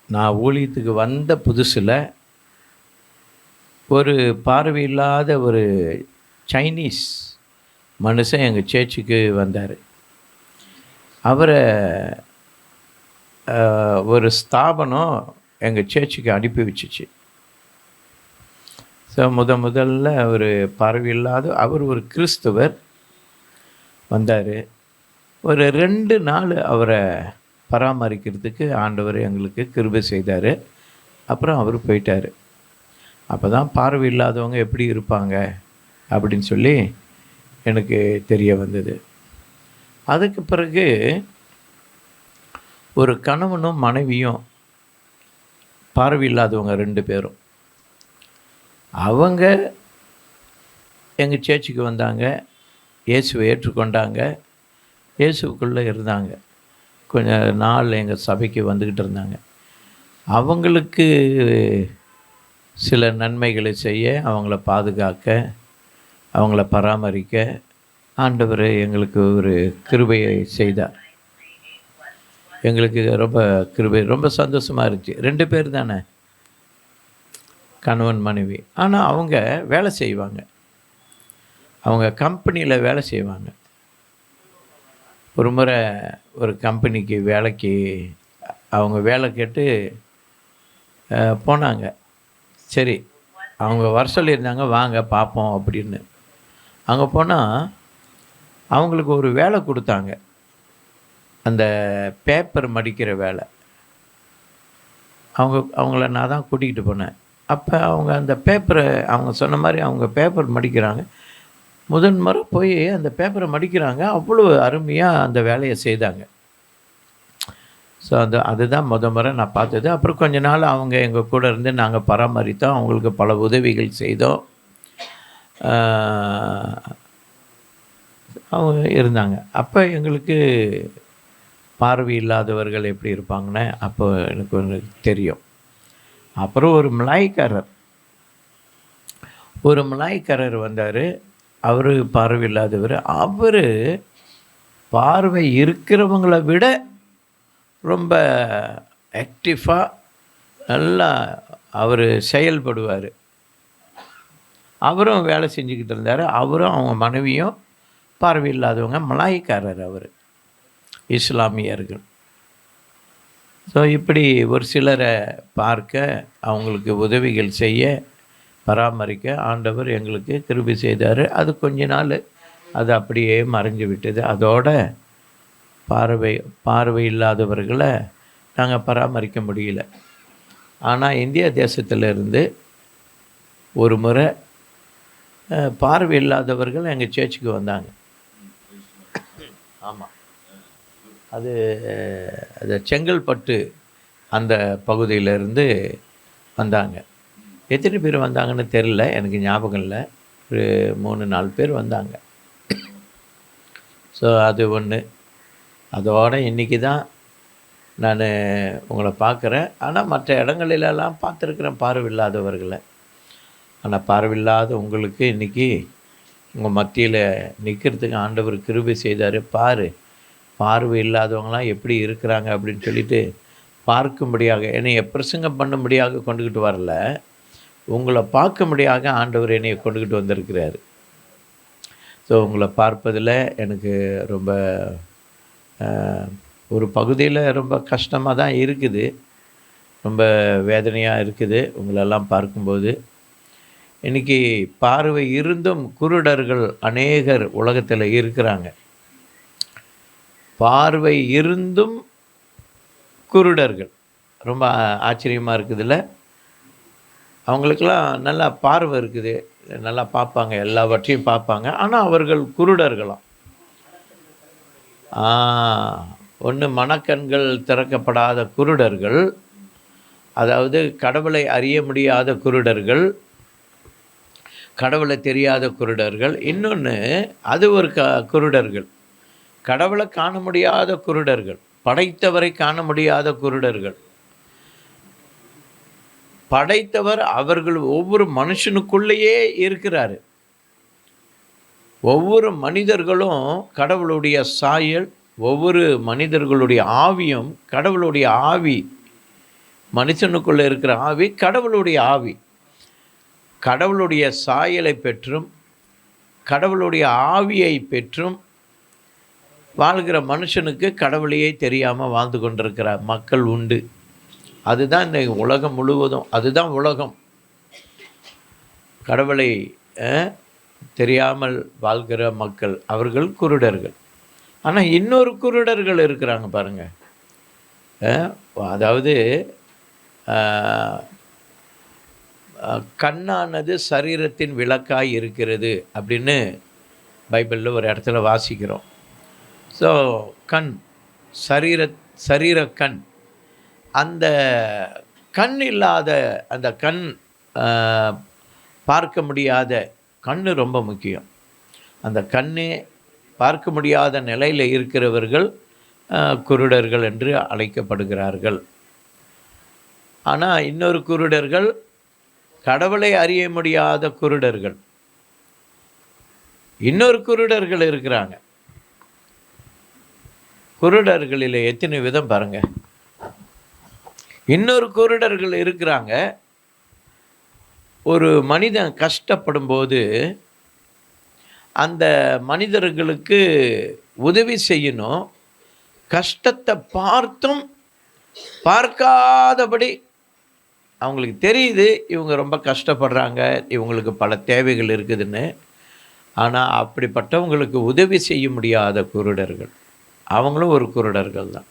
நான் ஊழியத்துக்கு வந்த புதுசில் ஒரு பார்வையில்லாத ஒரு சைனீஸ் மனுஷன் எங்கள் சேர்ச்சுக்கு வந்தார். அவரை ஒரு ஸ்தாபனம் எங்கள் சேர்ச்சுக்கு அனுப்பி வச்சிச்சு. ஸோ முதல்ல ஒரு பார்வையில்லாத அவர் ஒரு கிறிஸ்தவர் வந்தார். ஒரு 2 நாள் அவரை பராமரிக்கிறதுக்கு ஆண்டவர் எங்களுக்கு கிருபை செய்தார். அப்புறம் அவர் போயிட்டார். அப்போ தான் பார்வை இல்லாதவங்க எப்படி இருப்பாங்க அப்படின்னு சொல்லி எனக்கு தெரிய வந்தது. அதுக்கு பிறகு ஒரு கணவனும் மனைவியும் பார்வை இல்லாதவங்க 2 பேரும் அவங்க எங்கள் சேர்ச்சுக்கு வந்தாங்க. இயேசுவை ஏற்றுக்கொண்டாங்க. இயேசுக்குள்ளே இருந்தாங்க. கொஞ்ச நாள் எங்கள் சபைக்கு வந்துக்கிட்டு இருந்தாங்க. அவங்களுக்கு சில நன்மைகளை செய்ய, அவங்கள பாதுகாக்க, அவங்கள பராமரிக்க ஆண்டவர் எங்களுக்கு ஒரு கிருபையை செய்தார். எங்களுக்கு ரொம்ப கிருபை, ரொம்ப சந்தோஷமாக இருந்துச்சு. 2 பேர் தானே, கணவன் மனைவி. ஆனால் அவங்க வேலை செய்வாங்க. அவங்க கம்பெனியில் வேலை செய்வாங்க. ஒரு முறை ஒரு கம்பெனிக்கு வேலைக்கு அவங்க வேலை கேட்டு போனாங்க. சரி, அவங்க வர சொல்லியிருந்தாங்க, வாங்க பார்ப்போம் அப்படின்னு. அங்கே போனால் அவங்களுக்கு ஒரு வேலை கொடுத்தாங்க, அந்த பேப்பர் மடிக்கிற வேலை. அவங்கள நான் தான் கூட்டிகிட்டு போனேன். அப்போ அவங்க அந்த பேப்பரை, அவங்க சொன்ன மாதிரி அவங்க பேப்பர் மடிக்கிறாங்க. முறை போய் அந்த பேப்பரை மடிக்கிறாங்க. அவ்வளோ அருமையாக அந்த வேலையை செய்தாங்க. ஸோ அதுதான் முறை நான் பார்த்தது. அப்புறம் கொஞ்ச நாள் அவங்க எங்கள் கூட இருந்து நாங்கள் பராமரித்தோம். அவங்களுக்கு பல உதவிகள் செய்தோம். அவங்க இருந்தாங்க. அப்போ எங்களுக்கு பார்வை இல்லாதவர்கள் எப்படி இருப்பாங்கன்னு அப்போ எனக்கு ஒன்று தெரியும். அப்புறம் ஒரு மலாய்க்காரர் வந்தார். அவர் பார்வை இல்லாதவர். அவர் பார்வை இருக்கிறவங்கள விட ரொம்ப ஆக்டிவாக நல்லா அவர் செயல்படுவார். அவரும் வேலை செஞ்சுக்கிட்டு இருந்தார். அவரும் அவங்க மனைவியும் பார்வை இல்லாதவங்க, மலாய்க்காரர் அவர். இஸ்லாமியர்கள். ஸோ இப்படி ஒரு சிலரை பார்க்க, அவங்களுக்கு உதவிகள் செய்ய, பராமரிக்க ஆண்டவர் எங்களுக்கு கிருபை செய்தார். அது கொஞ்ச நாள் அது அப்படியே மறைஞ்சு விட்டது. அதோட பார்வை இல்லாதவர்களை நாங்கள் பராமரிக்க முடியல. ஆனால் இந்திய தேசத்திலிருந்து ஒரு முறை பார்வை இல்லாதவர்கள் எங்கள் சேர்ச்சுக்கு வந்தாங்க. ஆமாம், அது செங்கல்பட்டு அந்த பகுதியிலேருந்து வந்தாங்க. எத்தனை பேர் வந்தாங்கன்னு தெரில, எனக்கு ஞாபகம் இல்லை. ஒரு 3-4 பேர் வந்தாங்க. ஸோ அது ஒன்று. அதோடு இன்றைக்கி தான் நான் உங்களை பார்க்குறேன். ஆனால் மற்ற இடங்களிலெல்லாம் பார்த்துருக்குறேன் பார்வையில்லாதவர்களை. ஆனால் பார்வையில்லாத உங்களுக்கு இன்றைக்கி உங்கள் மத்தியில் நிற்கிறதுக்கு ஆண்டவர் கிருபை செய்தார். பார்வை இல்லாதவங்களாம் எப்படி இருக்கிறாங்க அப்படின்னு சொல்லிட்டு பார்க்கும்படியாக, என்னை பிரசங்கம் பண்ணும்படியாக கொண்டுக்கிட்டு வரல, உங்களை பார்க்கும்படியாக ஆண்டவர் என்னை கொண்டுக்கிட்டு வந்திருக்கிறார். ஸோ உங்களை பார்ப்பதில் எனக்கு ரொம்ப ஒரு பகுதியில் ரொம்ப கஷ்டமாக தான் இருக்குது, ரொம்ப வேதனையாக இருக்குது உங்களெல்லாம் பார்க்கும்போது. இன்றைக்கி பார்வை இருந்தும் குருடர்கள் அநேகர் உலகத்தில் இருக்கிறாங்க. பார்வை இருந்தும் குருடர்கள், ரொம்ப ஆச்சரியமாக இருக்குதுல்ல. அவங்களுக்கெல்லாம் நல்லா பார்வை இருக்குது, நல்லா பார்ப்பாங்க, எல்லாவற்றையும் பார்ப்பாங்க. ஆனால் அவர்கள் குருடர்களாம். ஒன்று மனக்கண்கள் திறக்கப்படாத குருடர்கள், அதாவது கடவுளை அறிய முடியாத குருடர்கள், கடவுளை தெரியாத குருடர்கள். இன்னொன்று அது ஒரு குருடர்கள், கடவுளை காண முடியாத குருடர்கள், படைத்தவரை காண முடியாத குருடர்கள். படைத்தவர் அவர்கள் ஒவ்வொரு மனுஷனுக்குள்ளேயே இருக்கிறாரு. ஒவ்வொரு மனிதர்களும் கடவுளுடைய சாயல், ஒவ்வொரு மனிதர்களுடைய ஆவியும் கடவுளுடைய ஆவி. மனுஷனுக்குள்ளே இருக்கிற ஆவி கடவுளுடைய ஆவி. கடவுளுடைய சாயலை பெற்றும் கடவுளுடைய ஆவியை பெற்றும் வாழ்கிற மனுஷனுக்கு கடவுளையே தெரியாமல் வாழ்ந்து கொண்டிருக்கிற மக்கள் உண்டு. அதுதான் இந்த உலகம் முழுவதும், அதுதான் உலகம். கடவுளை தெரியாமல் வாழ்கிற மக்கள், அவர்கள் குருடர்கள். ஆனால் இன்னொரு குருடர்கள் இருக்கிறாங்க பாருங்கள். அதாவது கண்ணானது சரீரத்தின் விளக்காய் இருக்கிறது அப்படின்னு பைபிளில் ஒரு இடத்துல வாசிக்கிறோம். ஸோ கண், சரீர கண், அந்த கண் இல்லாத, அந்த கண் பார்க்க முடியாத கண் ரொம்ப முக்கியம். அந்த கண்ணே பார்க்க முடியாத நிலையில் இருக்கிறவர்கள் குருடர்கள் என்று அழைக்கப்படுகிறார்கள். ஆனால் இன்னொரு குருடர்கள் கடவுளை அறிய முடியாத குருடர்கள். இன்னொரு குருடர்கள் இருக்கிறாங்க. குருடர்களில் எத்தனை விதம் பாருங்க. இன்னொரு குருடர்கள் இருக்கிறாங்க. ஒரு மனிதன் கஷ்டப்படும் போது அந்த மனிதர்களுக்கு உதவி செய்யணும். கஷ்டத்தை பார்த்தும் பார்க்காதபடி அவங்களுக்கு தெரியுது இவங்க ரொம்ப கஷ்டப்படுறாங்க, இவங்களுக்கு பல தேவைகள் இருக்குதுன்னு. ஆனால் அப்படிப்பட்டவங்களுக்கு உதவி செய்ய முடியாத குருடர்கள், அவங்களும் ஒரு குருடர்கள் தான்.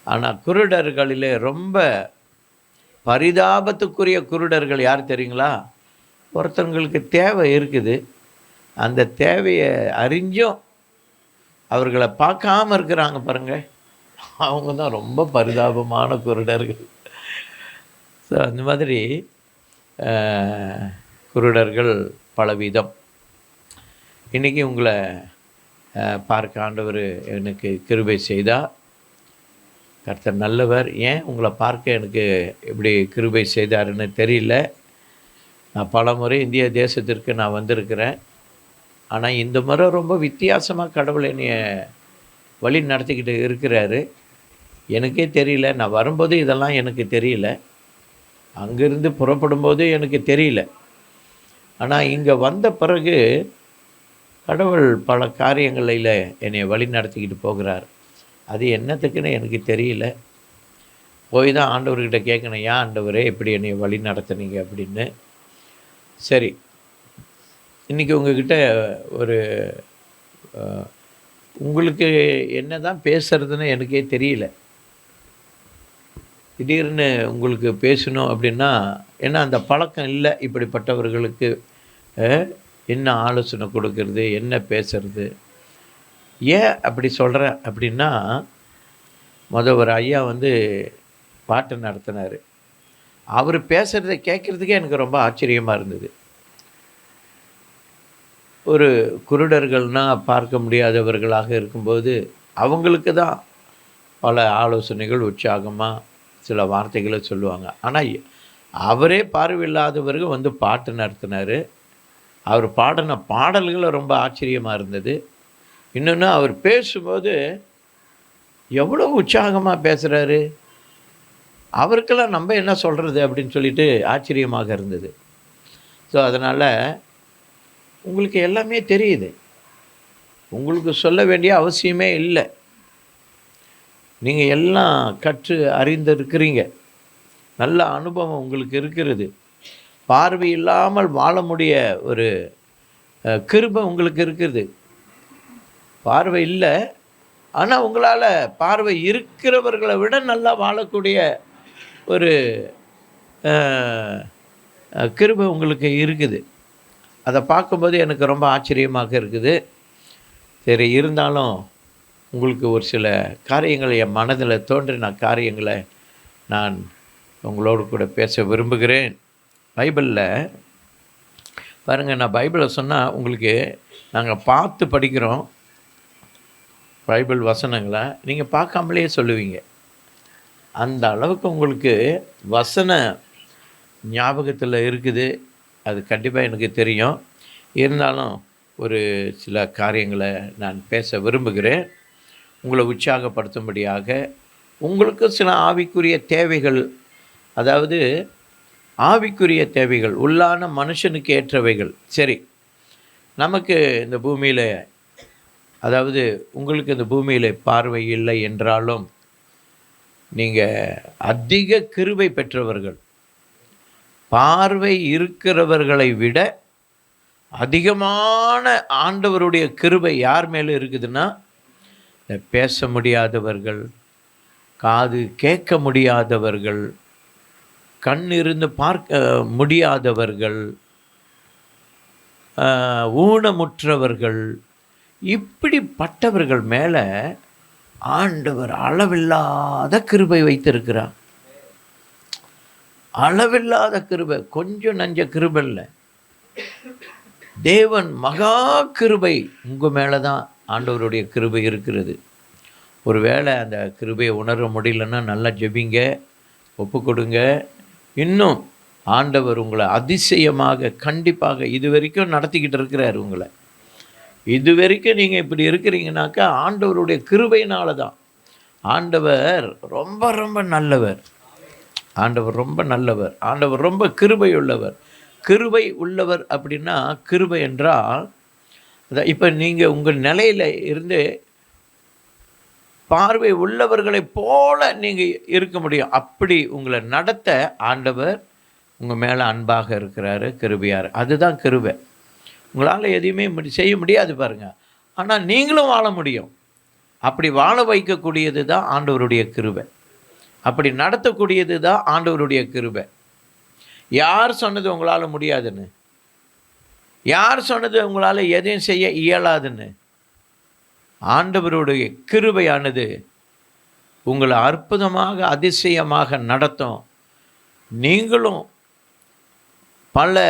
ஆனால் குருடர்களிலே ரொம்ப பரிதாபத்துக்குரிய குருடர்கள் யார் தெரியுங்களா? ஒருத்தவங்களுக்கு தேவை இருக்குது, அந்த தேவையை அறிஞ்சும் அவர்களை பார்க்காம இருக்கிறாங்க பாருங்க, அவங்க தான் ரொம்ப பரிதாபமான குருடர்கள். ஸோ அந்த மாதிரி குருடர்கள் பலவிதம். இன்றைக்கி உங்களை பார்க்க ஆண்டவர் எனக்கு கிருபை செய்தால், கர்த்தர் நல்லவர். ஏன் உங்களை பார்க்க எனக்கு இப்படி கிருபை செய்தாருன்னு தெரியல. நான் பல முறை இந்திய தேசத்திற்கு நான் வந்திருக்கிறேன். ஆனால் இந்த முறை ரொம்ப வித்தியாசமாக கடவுள் என்னைய வழி நடத்திக்கிட்டு இருக்கிறாரு. எனக்கே தெரியல, நான் வரும்போது இதெல்லாம் எனக்கு தெரியல, அங்கேருந்து புறப்படும்போது எனக்கு தெரியல. ஆனால் இங்கே வந்த பிறகு கடவுள் பல காரியங்களில் என்னை வழி நடத்திக்கிட்டு போகிறார். அது என்னத்துக்குன்னு எனக்கு தெரியல. போய் தான் ஆண்டவர்கிட்ட கேட்கணும், ஏன் ஆண்டவரே இப்படி என்னை வழி நடத்துனீங்க அப்படின்னு. சரி, இன்றைக்கி உங்ககிட்ட ஒரு உங்களுக்கு என்ன தான் பேசுகிறதுன்னு எனக்கே தெரியல. திடீர்னு உங்களுக்கு பேசணும் அப்படின்னா, ஏன்னா அந்த பழக்கம் இல்லை இப்படிப்பட்டவர்களுக்கு. என்ன ஆலோசனை கொடுக்கறது, என்ன பேசுறது. ஏன் அப்படி சொல்கிறேன் அப்படின்னா, ஒரு ஐயா பாட்டு நடத்தினார். அவர் பேசுகிறத கேட்குறதுக்கே எனக்கு ரொம்ப ஆச்சரியமாக இருந்தது. ஒரு குருடர்கள்னால் பார்க்க முடியாதவர்களாக இருக்கும்போது அவங்களுக்கு தான் பல ஆலோசனைகள் உற்சாகமாக சில வார்த்தைகளை சொல்லுவாங்க. ஆனால் அவரே பார்வையில்லாதவர்கள் பாட்டு நடத்தினார். அவர் பாடின பாடல்கள் ரொம்ப ஆச்சரியமாக இருந்தது. இன்னொன்று, அவர் பேசும்போது எவ்வளோ உற்சாகமாக பேசுகிறாரு. அவருக்கெல்லாம் நம்ம என்ன சொல்கிறது அப்படின்னு சொல்லிட்டு ஆச்சரியமாக இருந்தது. ஸோ அதனால் உங்களுக்கு எல்லாமே தெரியுது. உங்களுக்கு சொல்ல வேண்டிய அவசியமே இல்லை. நீங்கள் எல்லாம் கற்று அறிந்திருக்கிறீங்க. நல்ல அனுபவம் உங்களுக்கு இருக்கிறது. பார்வை இல்லாமல் வாழ முடிய ஒரு கிருபை உங்களுக்கு இருக்குது. பார்வை இல்லை, ஆனால் உங்களால் பார்வை இருக்கிறவர்களை விட நல்லா வாழக்கூடிய ஒரு கிருபை உங்களுக்கு இருக்குது. அதை பார்க்கும்போது எனக்கு ரொம்ப ஆச்சரியமாக இருக்குது. சரி, இருந்தாலும் உங்களுக்கு ஒரு சில காரியங்கள் என் மனதில் தோன்றின காரியங்களை நான் உங்களோடு கூட பேச விரும்புகிறேன். பைபிளில் பாருங்கள், நான் பைபிளை சொன்னால் உங்களுக்கு நாங்கள் பார்த்து படிக்கிறோம். பைபிள் வசனங்களை நீங்கள் பார்க்காமலே சொல்லுவீங்க. அந்த அளவுக்கு உங்களுக்கு வசன ஞாபகத்தில் இருக்குது. அது கண்டிப்பாக எனக்கு தெரியும். இருந்தாலும் ஒரு சில காரியங்களை நான் பேச விரும்புகிறேன். உங்களை உற்சாகப்படுத்தும்படியாக. உங்களுக்கு சில ஆவிக்குரிய தேவைகள், அதாவது ஆவிக்குரிய தேவைகள், உள்ளான மனுஷனுக்கு ஏற்றவைகள். சரி, நமக்கு இந்த பூமியில், அதாவது உங்களுக்கு இந்த பூமியில் பார்வை இல்லை என்றாலும் நீங்கள் அதிக கிருபை பெற்றவர்கள். பார்வை இருக்கிறவர்களை விட அதிகமான ஆண்டவருடைய கிருபை யார் மேலே இருக்குதுன்னா, பேச முடியாதவர்கள், காது கேட்க முடியாதவர்கள், கண் இருந்து பார்க்க முடியாதவர்கள், ஊனமுற்றவர்கள், இப்படிப்பட்டவர்கள் மேலே ஆண்டவர் அளவில்லாத கிருபை வைத்திருக்கிறார். அளவில்லாத கிருபை, கொஞ்சம் நஞ்ச கிருபை இல்லை. தேவன் மகா கிருபை உங்கள் மேலே தான் ஆண்டவருடைய கிருபை இருக்கிறது. ஒருவேளை அந்த கிருபையை உணர முடியலன்னா நல்லா ஜெபிங்க, ஒப்பு கொடுங்க. இன்னும் ஆண்டவர் உங்களை அதிசயமாக கண்டிப்பாக இது வரைக்கும் நடத்திக்கிட்டு இருக்கிறார். உங்களை இது வரைக்கும் நீங்கள் இப்படி இருக்கிறீங்கனாக்கா ஆண்டவருடைய கிருபையினால தான். ஆண்டவர் ரொம்ப ரொம்ப நல்லவர். ஆண்டவர் ரொம்ப நல்லவர். ஆண்டவர் ரொம்ப கிருபை உள்ளவர். கிருபை உள்ளவர் அப்படின்னா, கிருபை என்றால் இப்போ நீங்கள் உங்கள் நிலையில் இருந்து பார்வை உள்ளவர்களைப் போல நீங்கள் இருக்க முடியும். அப்படி உங்களை நடத்த ஆண்டவர் உங்கள் மேலே அன்பாக இருக்கிறாரு, கிருபையார். அதுதான் கிருபை. உங்களால் எதையுமே செய்ய முடியாது பாருங்கள், ஆனால் நீங்களும் வாழ முடியும். அப்படி வாழ வைக்கக்கூடியது தான் ஆண்டவருடைய கிருபை. அப்படி நடத்தக்கூடியது தான் ஆண்டவருடைய கிருபை. யார் சொன்னது உங்களால் முடியாதுன்னு? யார் சொன்னது உங்களால் எதையும் செய்ய இயலாதுன்னு? ஆண்டவருடைய கிருபையானது உங்களை அற்புதமாக அதிசயமாக நடத்தும். நீங்களும் பல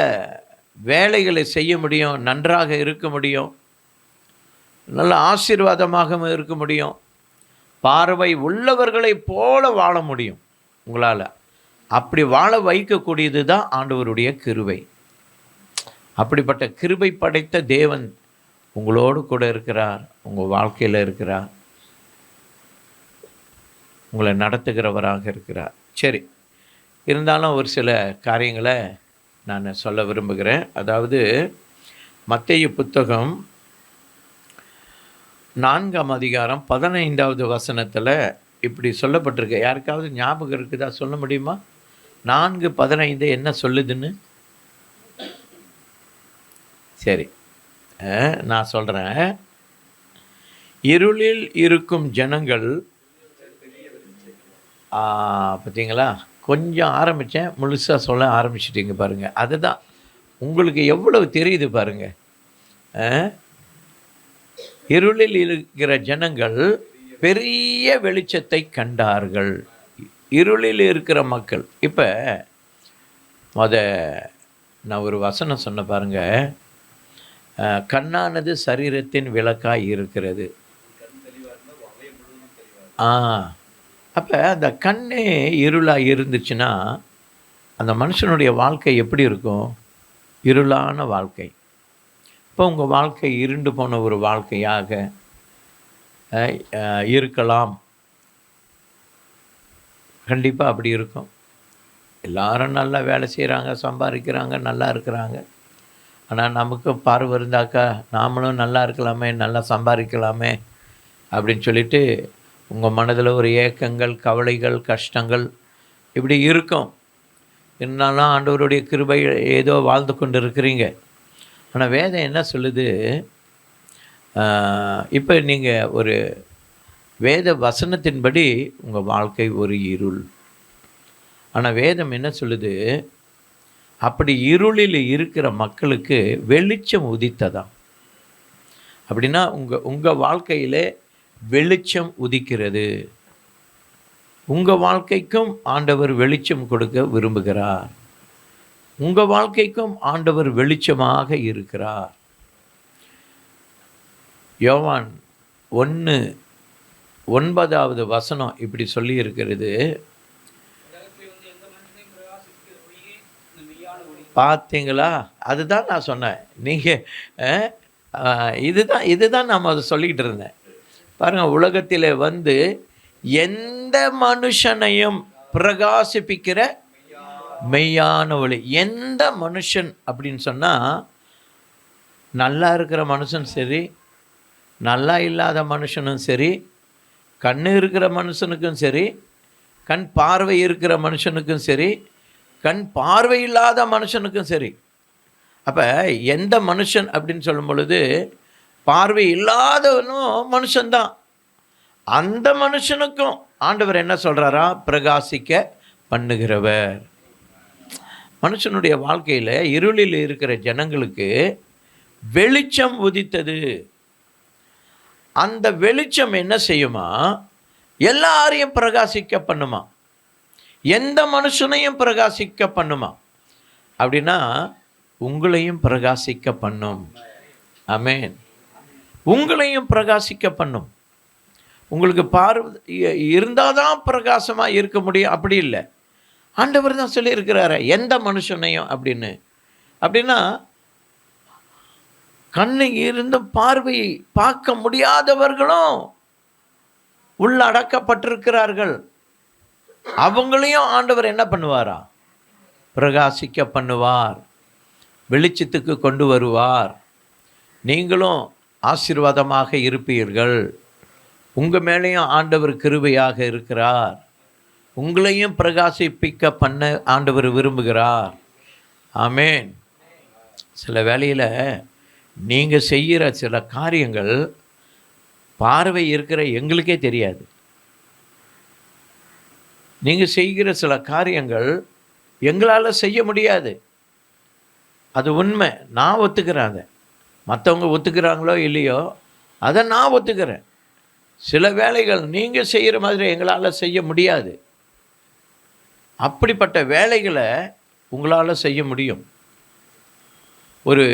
வேலைகளை செய்ய முடியும், நன்றாக இருக்க முடியும், நல்ல ஆசீர்வாதமாக இருக்க முடியும், பார்வை உள்ளவர்களைப் போல வாழ முடியும் உங்களால். அப்படி வாழ வைக்கக்கூடியது தான் ஆண்டவருடைய கிருபை. அப்படிப்பட்ட கிருபை படைத்த தேவன் உங்களோடு கூட இருக்கிறார், உங்கள் வாழ்க்கையில் இருக்கிறார், உங்களை நடத்துகிறவராக இருக்கிறார். சரி, இருந்தாலும் ஒரு சில காரியங்களை நான் சொல்ல விரும்புகிறேன். அதாவது மத்தேயு புத்தகம் 4ஆம் அதிகாரம் 15வது வசனத்தில் இப்படி சொல்லப்பட்டிருக்கு. யாருக்காவது ஞாபகம் இருக்குதா? சொல்ல முடியுமா? 4:15 என்ன சொல்லுதுன்னு? சரி, நான் சொல்கிறேன். இருளில் இருக்கும் ஜனங்கள், பார்த்தீங்களா, கொஞ்சம் ஆரம்பித்தேன், முழுசாக சொல்ல ஆரம்பிச்சிட்டிங்க பாருங்கள். அதுதான் உங்களுக்கு எவ்வளவு தெரியுது பாருங்கள். இருளில் இருக்கிற ஜனங்கள் பெரிய வெளிச்சத்தை கண்டார்கள். இருளில் இருக்கிற மக்கள். இப்போ நான் ஒரு வசனம் சொன்ன பாருங்க, கண்ணானது சரீரத்தின் விளக்காய் இருக்கிறது. அப்போ அந்த கண்ணே இருளாக இருந்துச்சுன்னா அந்த மனுஷனுடைய வாழ்க்கை எப்படி இருக்கும்? இருளான வாழ்க்கை. இப்போ உங்கள் வாழ்க்கை இருண்டு போன ஒரு வாழ்க்கையாக இருக்கலாம். கண்டிப்பாக அப்படி இருக்கும். எல்லாரும் நல்லா வேலை செய்கிறாங்க, சம்பாதிக்கிறாங்க, நல்லா இருக்கிறாங்க. ஆனால் நமக்கு பார்வை இருந்தாக்கா நாமளும் நல்லா இருக்கலாமே, நல்லா சம்பாதிக்கலாமே அப்படின்னு சொல்லிட்டு உங்கள் மனதில் ஒரு ஏக்கங்கள், கவலைகள், கஷ்டங்கள் இப்படி இருக்கும். இருந்தாலும் ஆண்டவருடைய கிருபை ஏதோ வாழ்ந்து கொண்டு இருக்கிறீங்க. ஆனால் வேதம் என்ன சொல்லுது? இப்போ நீங்கள் ஒரு வேத வசனத்தின்படி உங்கள் வாழ்க்கை ஒரு இருள். ஆனால் வேதம் என்ன சொல்லுது? அப்படி இருளில் இருக்கிற மக்களுக்கு வெளிச்சம் உதித்ததாம். அப்படின்னா உங்கள் வாழ்க்கையில் வெளிச்சம் உதிக்கிறது. உங்கள் வாழ்க்கைக்கும் ஆண்டவர் வெளிச்சம் கொடுக்க விரும்புகிறார். உங்கள் வாழ்க்கைக்கும் ஆண்டவர் வெளிச்சமாக இருக்கிறார். யோவான் 1:9 வசனம் இப்படி சொல்லி இருக்கிறது. பார்த்தீங்களா? அதுதான் நான் சொன்னேன். நீங்கள் இதுதான் நாம் அதை சொல்லிக்கிட்டு இருந்தேன் பாருங்கள். உலகத்தில் வந்து எந்த மனுஷனையும் பிரகாசிப்பிக்கிற மெய்யான ஒளி. எந்த மனுஷன் அப்படின்னு சொன்னால், நல்லா இருக்கிற மனுஷன் சரி, நல்லா இல்லாத மனுஷனும் சரி, கண் இருக்கிற மனுஷனுக்கும் சரி, கண் பார்வை இருக்கிற மனுஷனுக்கும் சரி, கண் பார்வை இல்லாத மனுஷனுக்கும் சரி. அப்போ எந்த மனுஷன் அப்படின்னு சொல்லும் பொழுது பார்வை இல்லாதவனும் மனுஷன்தான். அந்த மனுஷனுக்கும் ஆண்டவர் என்ன சொல்கிறாரா? பிரகாசிக்க பண்ணுகிறவர். மனுஷனுடைய வாழ்க்கையில் இருளில் இருக்கிற ஜனங்களுக்கு வெளிச்சம் உதித்தது. அந்த வெளிச்சம் என்ன செய்யுமா? எல்லாரையும் பிரகாசிக்க பண்ணுமா. எந்த மனுஷனையும் பிரகாசிக்க பண்ணுமா. அப்படின்னா உங்களையும் பிரகாசிக்க பண்ணும். ஆமென். உங்களையும் பிரகாசிக்க பண்ணும். உங்களுக்கு பார்வை இருந்தால் தான் பிரகாசமாக இருக்க முடியும் அப்படி இல்லை. ஆண்டவர் தான் சொல்லியிருக்கிறாரு எந்த மனுஷனையும் அப்படின்னு. அப்படின்னா கண்ணு இருந்தும் பார்வை பார்க்க முடியாதவர்களும் உள்ளடக்கப்பட்டிருக்கிறார்கள். அவங்களையும் ஆண்டவர் என்ன பண்ணுவாரா? பிரகாசிக்க பண்ணுவார், வெளிச்சத்துக்கு கொண்டு வருவார். நீங்களும் ஆசீர்வாதமாக இருப்பீர்கள். உங்கள் மேலேயும் ஆண்டவர் கிருபையாக இருக்கிறார். உங்களையும் பிரகாசிப்பிக்க பண்ண ஆண்டவர் விரும்புகிறார். ஆமென். சில வேளையில் நீங்கள் செய்கிற சில காரியங்கள் பார்வை இருக்கிற எங்களுக்கே தெரியாது. நீங்கள் செய்கிற சில காரியங்கள் எங்களால் செய்ய முடியாது. அது உண்மை. நான் ஒத்துக்கிறேன். அதை மற்றவங்க ஒத்துக்கிறாங்களோ இல்லையோ அதை நான் ஒத்துக்கிறேன். சில வேலைகள் நீங்கள் செய்கிற மாதிரி எங்களால் செய்ய முடியாது. அப்படிப்பட்ட வேலைகளை உங்களால் செய்ய முடியும். ஒரு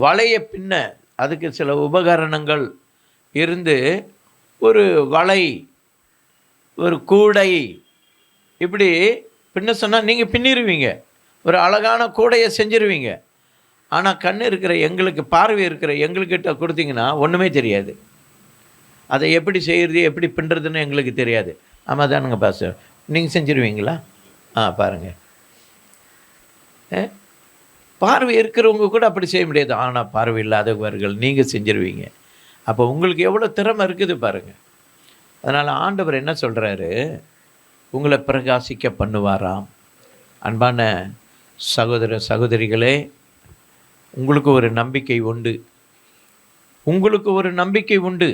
வலையை பின்ன அதுக்கு சில உபகரணங்கள் இருந்து ஒரு வலை, ஒரு கூடை இப்படி பின்ன சொன்னால் நீங்கள் பின்னிடுவீங்க. ஒரு அழகான கூடையை செஞ்சிருவீங்க. ஆனால் கண் இருக்கிற எங்களுக்கு, பார்வை இருக்கிற எங்கள்கிட்ட கொடுத்தீங்கன்னா ஒன்றுமே தெரியாது. அதை எப்படி செய்கிறது, எப்படி பின்னுறதுன்னு எங்களுக்கு தெரியாது. ஆமாம் தானுங்க பாஸ்டர், நீங்கள் செஞ்சுருவீங்களா? பாருங்கள். பார்வை இருக்கிறவங்க கூட அப்படி செய்ய முடியாது. ஆனால் பார்வை இல்லாதவர்கள் நீங்கள் செஞ்சிருவீங்க. அப்போ உங்களுக்கு எவ்வளோ திறமை இருக்குது பாருங்கள். அதனால் ஆண்டவர் என்ன சொல்கிறாரு, உங்களை பிரகாசிக்க பண்ணுவாராம். அன்பான சகோதர சகோதரிகளே, உங்களுக்கு ஒரு நம்பிக்கை உண்டு. உங்களுக்கு ஒரு நம்பிக்கை உண்டு.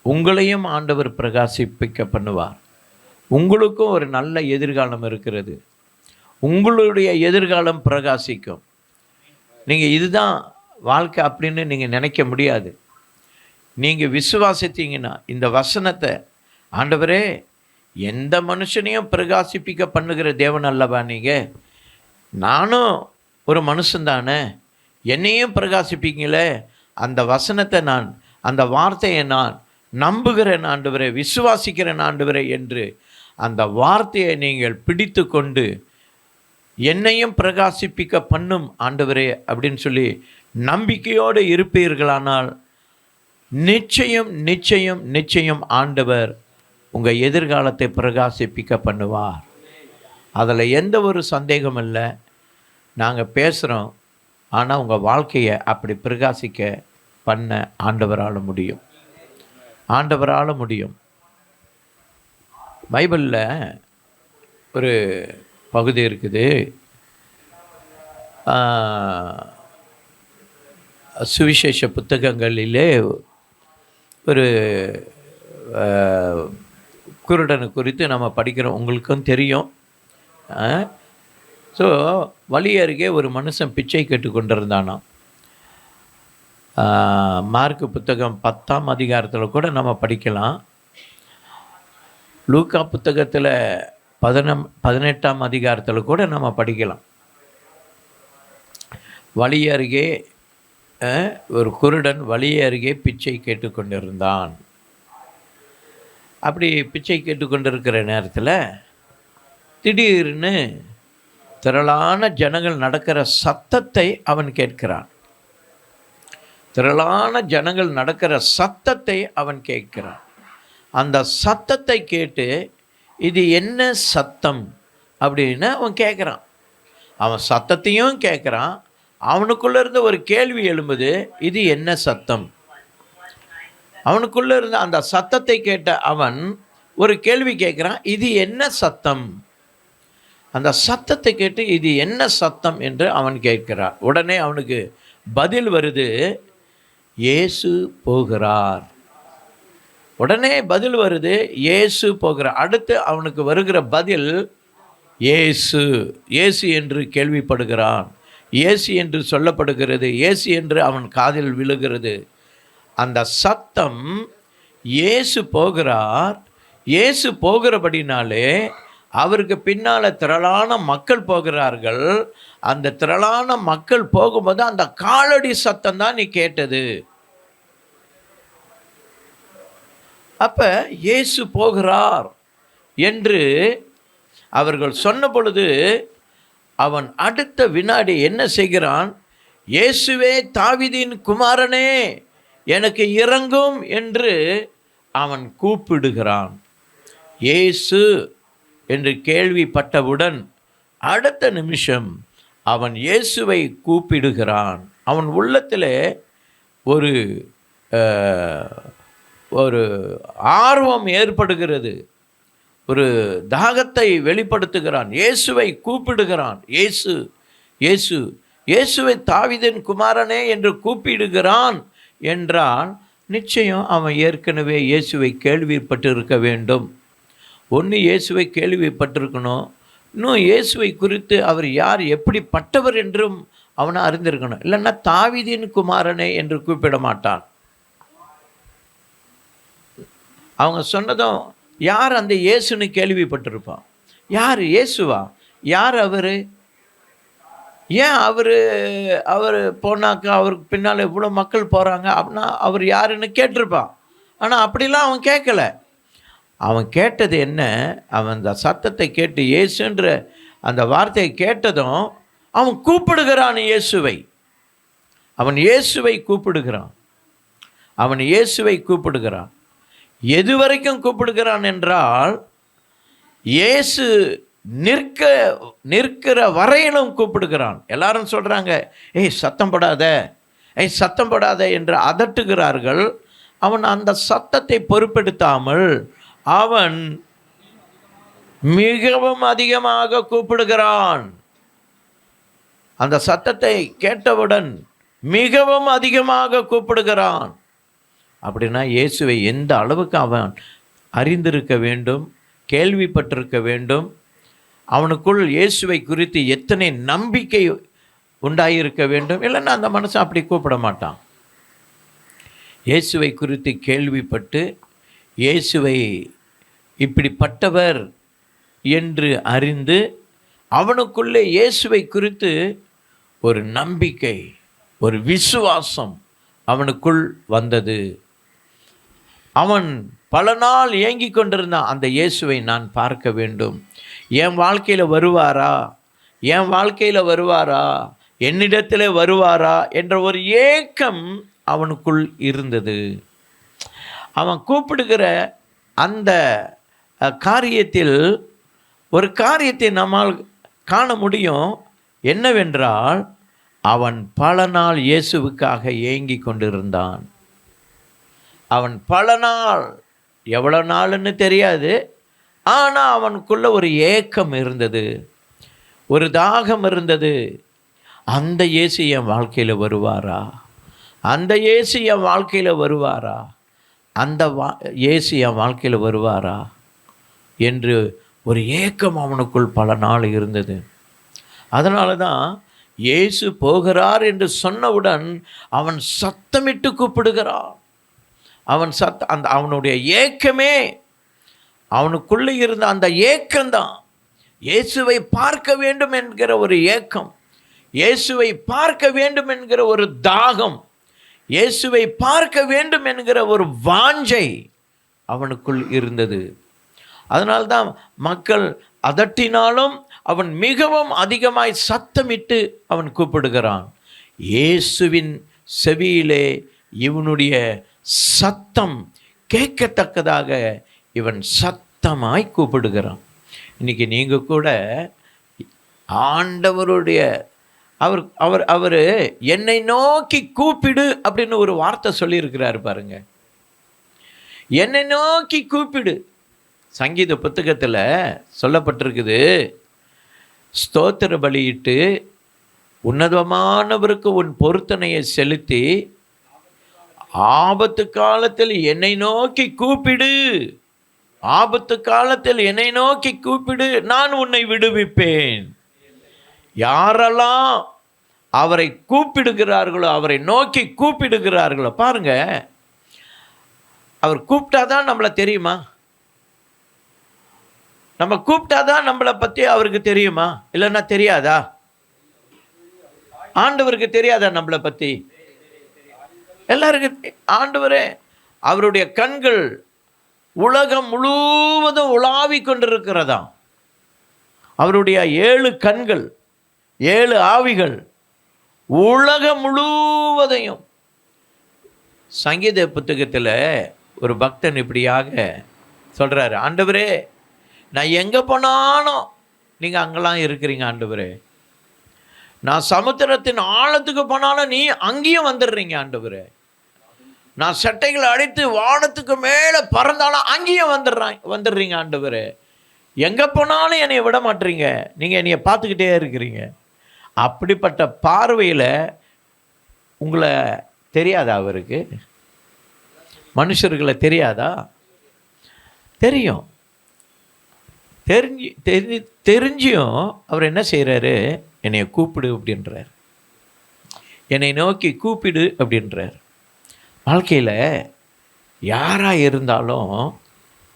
உங்களையும் ஆண்டவர் பிரகாசிப்பிக்க பண்ணுவார். உங்களுக்கும் ஒரு நல்ல எதிர்காலம் இருக்கிறது. உங்களுடைய எதிர்காலம் பிரகாசிக்கும். நீங்கள் இதுதான் வாழ்க்கை அப்படின்னு நீங்கள் நினைக்க முடியாது. நீங்கள் விசுவாசித்தீங்கன்னா இந்த வசனத்தை, ஆண்டவரே எந்த மனுஷனையும் பிரகாசிப்பிக்க பண்ணுகிற தேவன் அல்லவா நீங்கள், நானும் ஒரு மனுஷன்தானே, என்னையும் பிரகாசிப்பீங்களே, அந்த வசனத்தை நான், அந்த வார்த்தையை நான் நம்புகிறேன் ஆண்டவரே, விசுவாசிக்கிறேன் ஆண்டவரே என்று அந்த வார்த்தையை நீங்கள் பிடித்து கொண்டு என்னையும் பிரகாசிப்பிக்க பண்ணும் ஆண்டவரே அப்படின்னு சொல்லி நம்பிக்கையோடு இருப்பீர்களானால் நிச்சயம் நிச்சயம் நிச்சயம் ஆண்டவர் உங்கள் எதிர்காலத்தை பிரகாசிப்பிக்க பண்ணுவார். அதில் எந்த ஒரு சந்தேகம் இல்லை. நாங்கள் பேசுகிறோம், ஆனால் உங்கள் வாழ்க்கையை அப்படி பிரகாசிக்க பண்ண ஆண்டவரால் முடியும். ஆண்டவரால் முடியும். பைபிளில் ஒரு பகுதி இருக்குது. சுவிசேஷ புத்தகங்களிலே ஒரு குருடனை குறித்து நம்ம படிக்கிறோம், உங்களுக்கும் தெரியும். ஸோ வழி அருகே ஒரு மனுஷன் பிச்சை கேட்டு கொண்டிருந்தானாம். மார்க்கு புத்தகம் 10ஆம் அதிகாரத்தில் கூட நம்ம படிக்கலாம். லூக்கா புத்தகத்தில் 18ஆம் அதிகாரத்தில் கூட நம்ம படிக்கலாம். வழி அருகே ஒரு குருடன் வழி அருகே பிச்சை கேட்டுக்கொண்டிருந்தான். அப்படி பிச்சை கேட்டுக்கொண்டிருக்கிற நேரத்தில் திடீர்னு திரளான ஜனங்கள் நடக்கிற சத்தத்தை அவன் கேட்கிறான். திரளான ஜனங்கள் நடக்கிற சத்தத்தை அவன் கேட்கிறான். அந்த சத்தத்தை கேட்டு இது என்ன சத்தம் அப்படின்னு அவன் கேட்குறான். அவன் சத்தத்தையும் கேட்குறான். அவனுக்குள்ளே இருந்த ஒரு கேள்வி எழும்புது, இது என்ன சத்தம்? அவனுக்குள்ளே இருந்த அந்த சத்தத்தை கேட்ட அவன் ஒரு கேள்வி கேட்குறான், இது என்ன சத்தம்? அந்த சத்தத்தை கேட்டு இது என்ன சத்தம் என்று அவன் கேட்கிறான். உடனே அவனுக்கு பதில் வருது, இயேசு போகிறார். உடனே பதில் வருது, இயேசு போகிறார். அடுத்து அவனுக்கு வருகிற பதில் இயேசு. இயேசு என்று கேள்விப்படுகிறான். இயேசு என்று சொல்லப்படுகிறது. இயேசு என்று அவன் காதில் விழுகிறது. அந்த சத்தம் இயேசு போகிறார். இயேசு போகிறபடினாலே அவருக்கு பின்னால் திரளான மக்கள் போகிறார்கள். அந்த திரளான மக்கள் போகும்போது அந்த காலடி சத்தம் தான் நீ கேட்டது. அப்ப இயேசு போகிறார் என்று அவர்கள் சொன்ன பொழுது அவன் அடுத்த வினாடி என்ன செய்கிறான்? இயேசுவே தாவீதின் குமாரனே எனக்கு இரங்கும் என்று அவன் கூப்பிடுகிறான். இயேசு என்று கேள்விப்பட்டவுடன் அடுத்த நிமிஷம் அவன் இயேசுவை கூப்பிடுகிறான். அவன் உள்ளத்திலே ஒரு ஒரு ஆர்வம் ஏற்படுகிறது. ஒரு தாகத்தை வெளிப்படுத்துகிறான். இயேசுவை கூப்பிடுகிறான். இயேசு இயேசு இயேசுவை தாவீதின் குமாரனே என்று கூப்பிடுகிறான் என்றால் நிச்சயம் அவன் ஏற்கனவே இயேசுவை கேள்விப்பட்டு இருக்க வேண்டும். ஒன்று இயேசுவை கேள்விப்பட்டிருக்கணும், இன்னும் இயேசுவை குறித்து அவர் யார், எப்படிப்பட்டவர் என்றும் அவனை அறிந்திருக்கணும். இல்லைன்னா தாவீதின் குமாரனே என்று கூப்பிட மாட்டான். அவங்க சொன்னதும் யார் அந்த இயேசுன்னு கேள்விப்பட்டிருப்பான். யார் இயேசுவா? யார் அவர்? ஏன் அவர் போனாக்கா அவருக்கு பின்னால் இவ்வளோ மக்கள் போகிறாங்க அப்படின்னா அவர் யாருன்னு கேட்டிருப்பான். ஆனால் அப்படிலாம் அவன் கேட்கல. அவன் கேட்டது என்ன? அவன் அந்த சத்தத்தை கேட்டு இயேசுன்ற அந்த வார்த்தையை கேட்டதும் அவன் கூப்பிடுகிறான் இயேசுவை. அவன் இயேசுவை கூப்பிடுகிறான். அவன் இயேசுவை கூப்பிடுகிறான். எது வரைக்கும் கூப்பிடுகிறான் என்றால், இயேசு நிற்கிற வரையிலும் கூப்பிடுகிறான். எல்லாரும் சொல்கிறாங்க, ஏய் சத்தம் போடாத, ஏய் சத்தம் போடாத என்று அதட்டுகிறார்கள். அவன் அந்த சத்தத்தை பொறுப்பெடுத்தாமல் அவன் மிகவும் அதிகமாக கூப்பிடுகிறான். அந்த சத்தத்தை கேட்டவுடன் மிகவும் அதிகமாக கூப்பிடுகிறான். அப்படின்னா இயேசுவை எந்த அளவுக்கு அவன் அறிந்திருக்க வேண்டும், கேள்விப்பட்டிருக்க வேண்டும், அவனுக்குள் இயேசுவை குறித்து எத்தனை நம்பிக்கை உண்டாயிருக்க வேண்டும். இல்லைன்னா அந்த மனுஷன் அப்படி கூப்பிட மாட்டான். இயேசுவை குறித்து கேள்விப்பட்டு இயேசுவை இப்படிப்பட்டவர் என்று அறிந்து அவனுக்குள்ளே இயேசுவை குறித்து ஒரு நம்பிக்கை, ஒரு விசுவாசம் அவனுக்குள் வந்தது. அவன் பல நாள் ஏங்கி கொண்டிருந்தான், அந்த இயேசுவை நான் பார்க்க வேண்டும், என் வாழ்க்கையில் வருவாரா, என் வாழ்க்கையில் வருவாரா, என்னிடத்தில் வருவாரா என்ற ஒரு ஏக்கம் அவனுக்குள் இருந்தது. அவன் கூப்பிடுகிற அந்த காரியத்தில் ஒரு காரியத்தை நம்மால் காண முடியும். என்னவென்றால், அவன் பல நாள் இயேசுவுக்காக ஏங்கி கொண்டிருந்தான். அவன் பல நாள், எவ்வளோ நாள்னு தெரியாது, ஆனால் அவனுக்குள்ள ஒரு ஏக்கம் இருந்தது, ஒரு தாகம் இருந்தது. அந்த இயேசு என் வாழ்க்கையில் வருவாரா, அந்த இயேசு என் வாழ்க்கையில் வருவாரா, அந்த இயேசு என் வாழ்க்கையில் வருவாரா என்று ஒரு ஏக்கம் அவனுக்குள் பல நாள் இருந்தது. அதனால தான் இயேசு போகிறார் என்று சொன்னவுடன் அவன் சத்தமிட்டு கூப்பிடுகிறான். அவனுடைய ஏக்கமே, அவனுக்குள்ளே இருந்த அந்த ஏக்கம்தான் இயேசுவை பார்க்க வேண்டும் என்கிற ஒரு ஏக்கம், இயேசுவை பார்க்க வேண்டும் என்கிற ஒரு தாகம், இயேசுவை பார்க்க வேண்டும் என்கிற ஒரு வாஞ்சை அவனுக்குள் இருந்தது. அதனால்தான் மக்கள் அதட்டினாலும் அவன் மிகவும் அதிகமாய் சத்தமிட்டு அவன் கூப்பிடுகிறான். இயேசுவின் செவியிலே இவனுடைய சத்தம் கேட்கத்தக்கதாக இவன் சத்தமாய் கூப்பிடுகிறான். இன்னைக்கு நீங்கள் கூட ஆண்டவருடைய அவர் அவர் அவர் என்னை நோக்கி கூப்பிடு அப்படின்னு ஒரு வார்த்தை சொல்லியிருக்கிறாரு பாருங்க. என்னை நோக்கி கூப்பிடு. சங்கீத புத்தகத்தில் சொல்லப்பட்டிருக்குது, ஸ்தோத்திர பலியிட்டு உன்னதமானவருக்கு உன் பொருத்தனையை செலுத்தி ஆபத்து காலத்தில் என்னை நோக்கி கூப்பிடு, ஆபத்து காலத்தில் என்னை நோக்கி கூப்பிடு, நான் உன்னை விடுவிப்பேன். யாரெல்லாம் அவரை கூப்பிடுகிறார்களோ, அவரை நோக்கி கூப்பிடுகிறார்களோ, பாருங்க, அவர் கூப்பிட்டாதான் நம்மளை தெரியுமா? நம்ம கூப்பிட்டாதான் நம்மளை பற்றி அவருக்கு தெரியுமா? இல்லைன்னா தெரியாதா? ஆண்டவருக்கு தெரியாதா நம்மளை பற்றி? எல்லாருக்கும் ஆண்டவரே, அவருடைய கண்கள் உலகம் முழுவதும் உலாவி கொண்டிருக்கிறதாம். அவருடைய 7 கண்கள், 7 ஆவிகள் உலகம் முழுவதையும். சங்கீத புத்தகத்தில் ஒரு பக்தன் இப்படியாக சொல்கிறாரு, ஆண்டவரே, நான் எங்கே போனாலும் நீங்கள் அங்கெல்லாம் இருக்கிறீங்க ஆண்டவரே. நான் சமுத்திரத்தின் ஆழத்துக்கு போனாலும் நீ அங்கேயும் வந்துடுறீங்க ஆண்டவரே. நான் சட்டைகளை அடித்து வானத்துக்கு மேலே பறந்தாலும் அங்கேயும் வந்துடுறீங்க ஆண்டவரே. எங்கே போனாலும் என்னை விட மாட்டீங்க, நீங்கள் என்னைய பார்த்துக்கிட்டே இருக்கிறீங்க. அப்படிப்பட்ட பார்வையில் உங்களை தெரியாதா? அவருக்கு மனுஷர்களை தெரியாதா? தெரியும். தெரிஞ்சியும் அவர் என்ன செய்கிறாரு? என்னை கூப்பிடு அப்படின்றார், என்னை நோக்கி கூப்பிடு அப்படின்றார். வாழ்க்கையில் யாராக இருந்தாலும்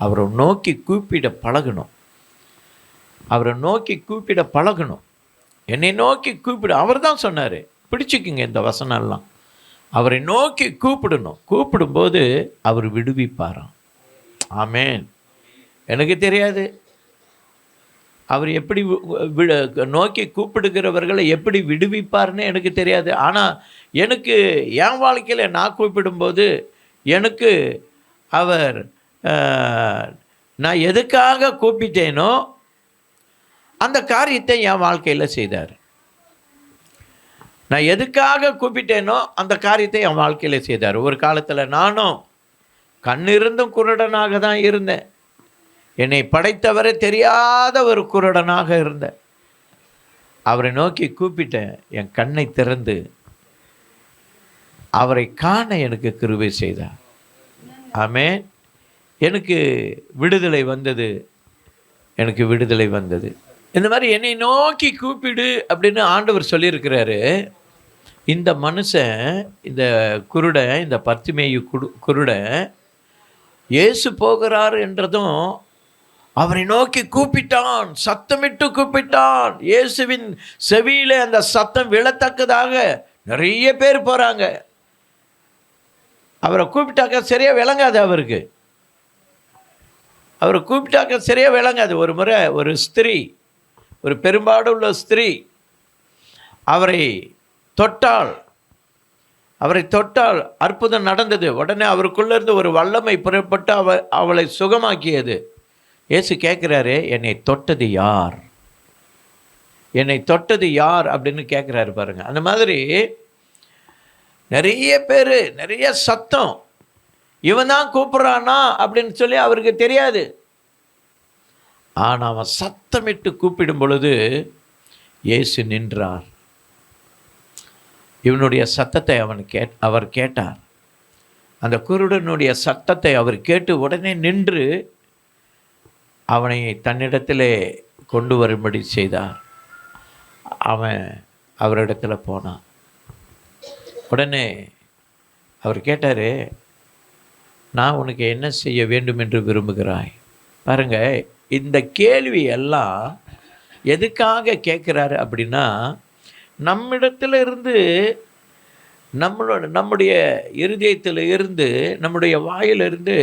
அவரை நோக்கி கூப்பிட பழகணும், அவரை நோக்கி கூப்பிட பழகணும். என்னை நோக்கி கூப்பிடு, அவர் தான் சொன்னார். பிடிச்சிக்குங்க இந்த வசனம்லாம். அவரை நோக்கி கூப்பிடணும். கூப்பிடும்போது அவர் விடுவிப்பாராம். ஆமேன். எனக்கு தெரியாது அவர் எப்படி நோக்கி கூப்பிடுகிறவர்களை எப்படி விடுவிப்பார்னு எனக்கு தெரியாது. ஆனால் எனக்கு என் வாழ்க்கையில் நான் கூப்பிடும்போது எனக்கு அவர் நான் எதுக்காக கூப்பிட்டேனோ அந்த காரியத்தை என் வாழ்க்கையில் செய்தார். நான் எதுக்காக கூப்பிட்டேனோ அந்த காரியத்தை என் வாழ்க்கையில் செய்தார். ஒரு காலத்தில் நானும் கண்ணிருந்தும் குருடனாக தான் இருந்தேன். என்னை படைத்தவரை தெரியாத ஒரு குருடனாக இருந்தேன். அவரை நோக்கி கூப்பிட்டேன். என் கண்ணை திறந்து அவரை காண எனக்கு கிருபை செய்தார். ஆமென். எனக்கு விடுதலை வந்தது. எனக்கு விடுதலை வந்தது. இந்த மாதிரி என்னை நோக்கி கூப்பிடு அப்படின்னு ஆண்டவர் சொல்லியிருக்கிறாரு. இந்த மனுஷன், இந்த குருடன், இந்த பர்த்திமேயு குருடன் இயேசு போகிறார் என்றதும் அவரை நோக்கி கூப்பிட்டான், சத்தமிட்டு கூப்பிட்டான். இயேசுவின் செவியிலே அந்த சத்தம் விழத்தக்கதாக நிறைய பேர் போகிறாங்க. அவரை கூப்பிட்டாக்க சரியாக விளங்காது. அவரை கூப்பிட்டாக்க சரியாக விளங்காது. ஒரு முறை ஒரு ஸ்திரீ, ஒரு பெரும்பாடு உள்ள ஸ்திரீ அவரை தொட்டால் அற்புதம் நடந்தது. உடனே அவருக்குள்ளேருந்து ஒரு வல்லமை புறப்பட்டு அவளை சுகமாக்கியது. இயேசு கேட்குறாரு, என்னை தொட்டது யார்? என்னை தொட்டது யார் அப்படின்னு கேட்குறாரு பாருங்க. அந்த மாதிரி நிறைய பேர், நிறைய சத்தம், இவன் தான் கூப்பிட்றானா அப்படின்னு சொல்லி அவருக்கு தெரியாது. ஆனால் அவன் சத்தமிட்டு கூப்பிடும் பொழுது இயேசு நின்றார். இவனுடைய சத்தத்தை அவர் கேட்டார். அந்த குருடனுடைய சத்தத்தை அவர் கேட்டு உடனே நின்று அவனை தன்னிடத்திலே கொண்டு வரும்படி செய்தார். அவன் அவரிடத்தில் போனான். உடனே அவர் கேட்டார், நான் உனக்கு என்ன செய்ய வேண்டும் என்று விரும்புகிறாய்? பாருங்க, இந்த கேள்வி எல்லாம் எதுக்காக கேட்குறாரு அப்படின்னா, நம்மிடத்தில் இருந்து, நம்முடைய இருதயத்தில் இருந்து, நம்முடைய வாயிலிருந்து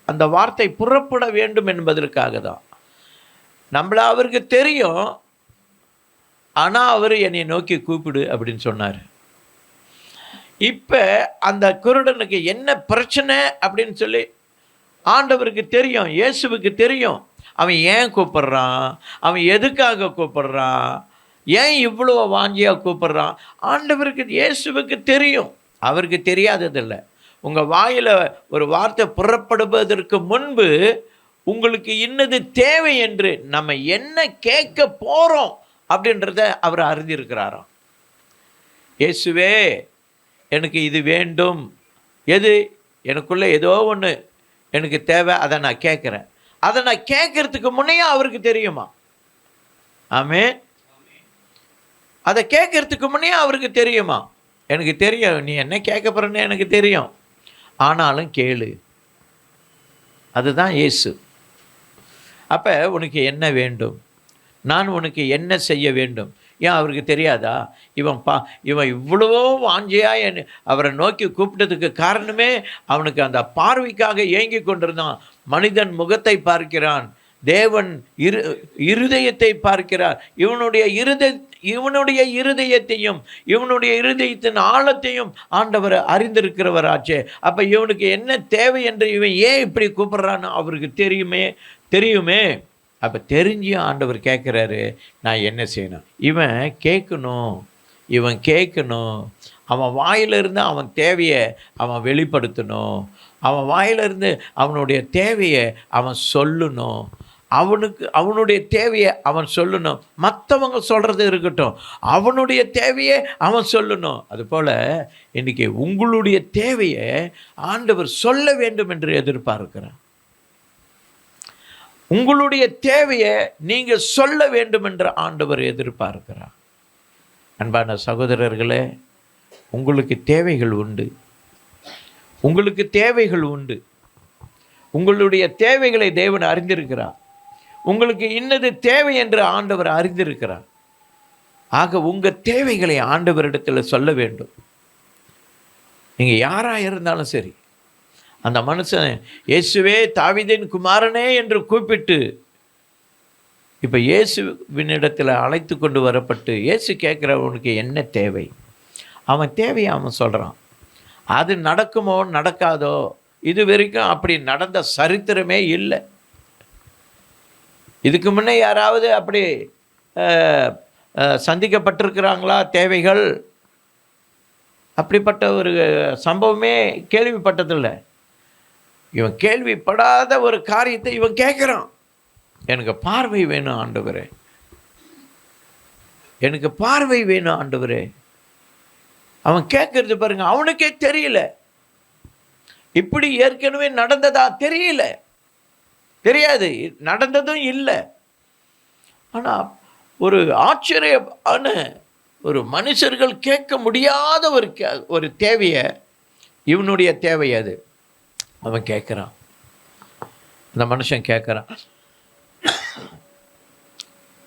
அந்த வார்த்தை புறப்பட வேண்டும் என்பதற்காக தான். நம்மள அவருக்கு தெரியும், ஆனால் அவர் என்னை நோக்கி கூப்பிடு அப்படின்னு சொன்னார். இப்போ அந்த குருடனுக்கு என்ன பிரச்சனை அப்படின்னு சொல்லி ஆண்டவருக்கு தெரியும், இயேசுவுக்கு தெரியும். அவன் ஏன் கூப்பிட்றான், அவன் எதுக்காக கூப்பிட்றான், ஏன் இவ்வளோ வாஞ்சியாக கூப்பிட்றான், ஆண்டவருக்கு, இயேசுவுக்கு தெரியும். அவருக்கு தெரியாததில்லை. உங்கள் வாயில் ஒரு வார்த்தை புறப்படுவதற்கு முன்பு உங்களுக்கு இன்னது தேவை என்று நம்ம என்ன கேட்க போகிறோம் அப்படின்றத அவர் அறிந்திருக்கிறாராம். இயேசுவே, எனக்கு இது வேண்டும், எது எனக்குள்ளே ஏதோ ஒன்று எனக்கு தேவை, அதை நான் கேட்குறேன். அதை நான் கேட்கறதுக்கு முன்னே அவருக்கு தெரியுமா? ஆமென். அதை கேட்கறதுக்கு முன்னே அவருக்கு தெரியுமா? எனக்கு தெரியும், நீ என்ன கேட்க போகிறன்னு எனக்கு தெரியும், ஆனாலும் கேளு. அதுதான் இயேசு. அப்போ உனக்கு என்ன வேண்டும், நான் உனக்கு என்ன செய்ய வேண்டும், ஏன் அவருக்கு தெரியாதா? இவன் இவ்வளவோ வாஞ்சியாக அவரை நோக்கி கூப்பிட்டதுக்கு காரணமே அவனுக்கு அந்த பார்வைக்காக ஏங்கி கொண்டிருந்தான். மனிதன் முகத்தை பார்க்கிறான், தேவன் இருதயத்தை பார்க்கிறார். இவனுடைய இருதயத்தையும் இவனுடைய இருதயத்தின் ஆழத்தையும் ஆண்டவர் அறிந்திருக்கிறவராச்சே. அப்போ இவனுக்கு என்ன தேவை என்று இவன் ஏன் இப்படி கூப்பிட்றான்னு அவருக்கு தெரியுமே. அப்போ தெரிஞ்சும் ஆண்டவர் கேட்குறாரு, நான் என்ன செய்யணும்? இவன் கேட்கணும். அவன் வாயிலிருந்து அவன் தேவையை அவன் வெளிப்படுத்தணும். அவன் வாயிலிருந்து அவனுடைய தேவையை அவன் சொல்லணும். அவனுடைய தேவையை அவன் சொல்லணும். மற்றவங்க சொல்கிறது இருக்கட்டும், அவனுடைய தேவையை அவன் சொல்லணும். அதுபோல் இன்றைக்கி உங்களுடைய தேவையை ஆண்டவர் சொல்ல வேண்டும் என்று எதிர்பார்க்கிறார். உங்களுடைய தேவையை நீங்கள் சொல்ல வேண்டும் என்று ஆண்டவர் எதிர்பார்க்கிறார். அன்பான சகோதரர்களே, உங்களுக்கு தேவைகள் உண்டு. உங்களுடைய தேவைகளை தேவன் அறிந்திருக்கிறார். உங்களுக்கு இன்னது தேவை என்று ஆண்டவர் அறிந்திருக்கிறார். ஆக உங்கள் தேவைகளை ஆண்டவரிடத்தில் சொல்ல வேண்டும். நீங்கள் யாராக இருந்தாலும் சரி, அந்த மனுஷன் இயேசுவே தாவீதின் குமாரனே என்று கூப்பிட்டு இப்போ இயேசுவினிடத்தில் அழைத்து கொண்டு வரப்பட்டு இயேசு கேட்குறவனுக்கு என்ன தேவை, அவன் தேவையை அவன் சொல்கிறான். அது நடக்குமோ நடக்காதோ, இது வரைக்கும் அப்படி நடந்த சரித்திரமே இல்லை. இதுக்கு முன்னே யாராவது அப்படி சந்திக்கப்பட்டிருக்கிறாங்களா தேவைகள்? அப்படிப்பட்ட ஒரு சம்பவமே கேள்விப்பட்டதில்லை. இவன் கேள்விப்படாத ஒரு காரியத்தை இவன் கேட்குறான். எனக்கு பார்வை வேணும் ஆண்டவரே, எனக்கு பார்வை வேணும் ஆண்டவரே. அவன் கேட்கறது பாருங்க, அவனுக்கே தெரியல இப்படி ஏற்கனவே நடந்ததா, தெரியல, தெரியாது, நடந்ததும் இல்லை. ஆனால் ஒரு ஆச்சரியமான ஒரு மனுஷர்கள் கேட்க முடியாத ஒரு தேவையை, இவனுடைய தேவை அது, அவன் கேட்குறான். அந்த மனுஷன் கேட்குறான்,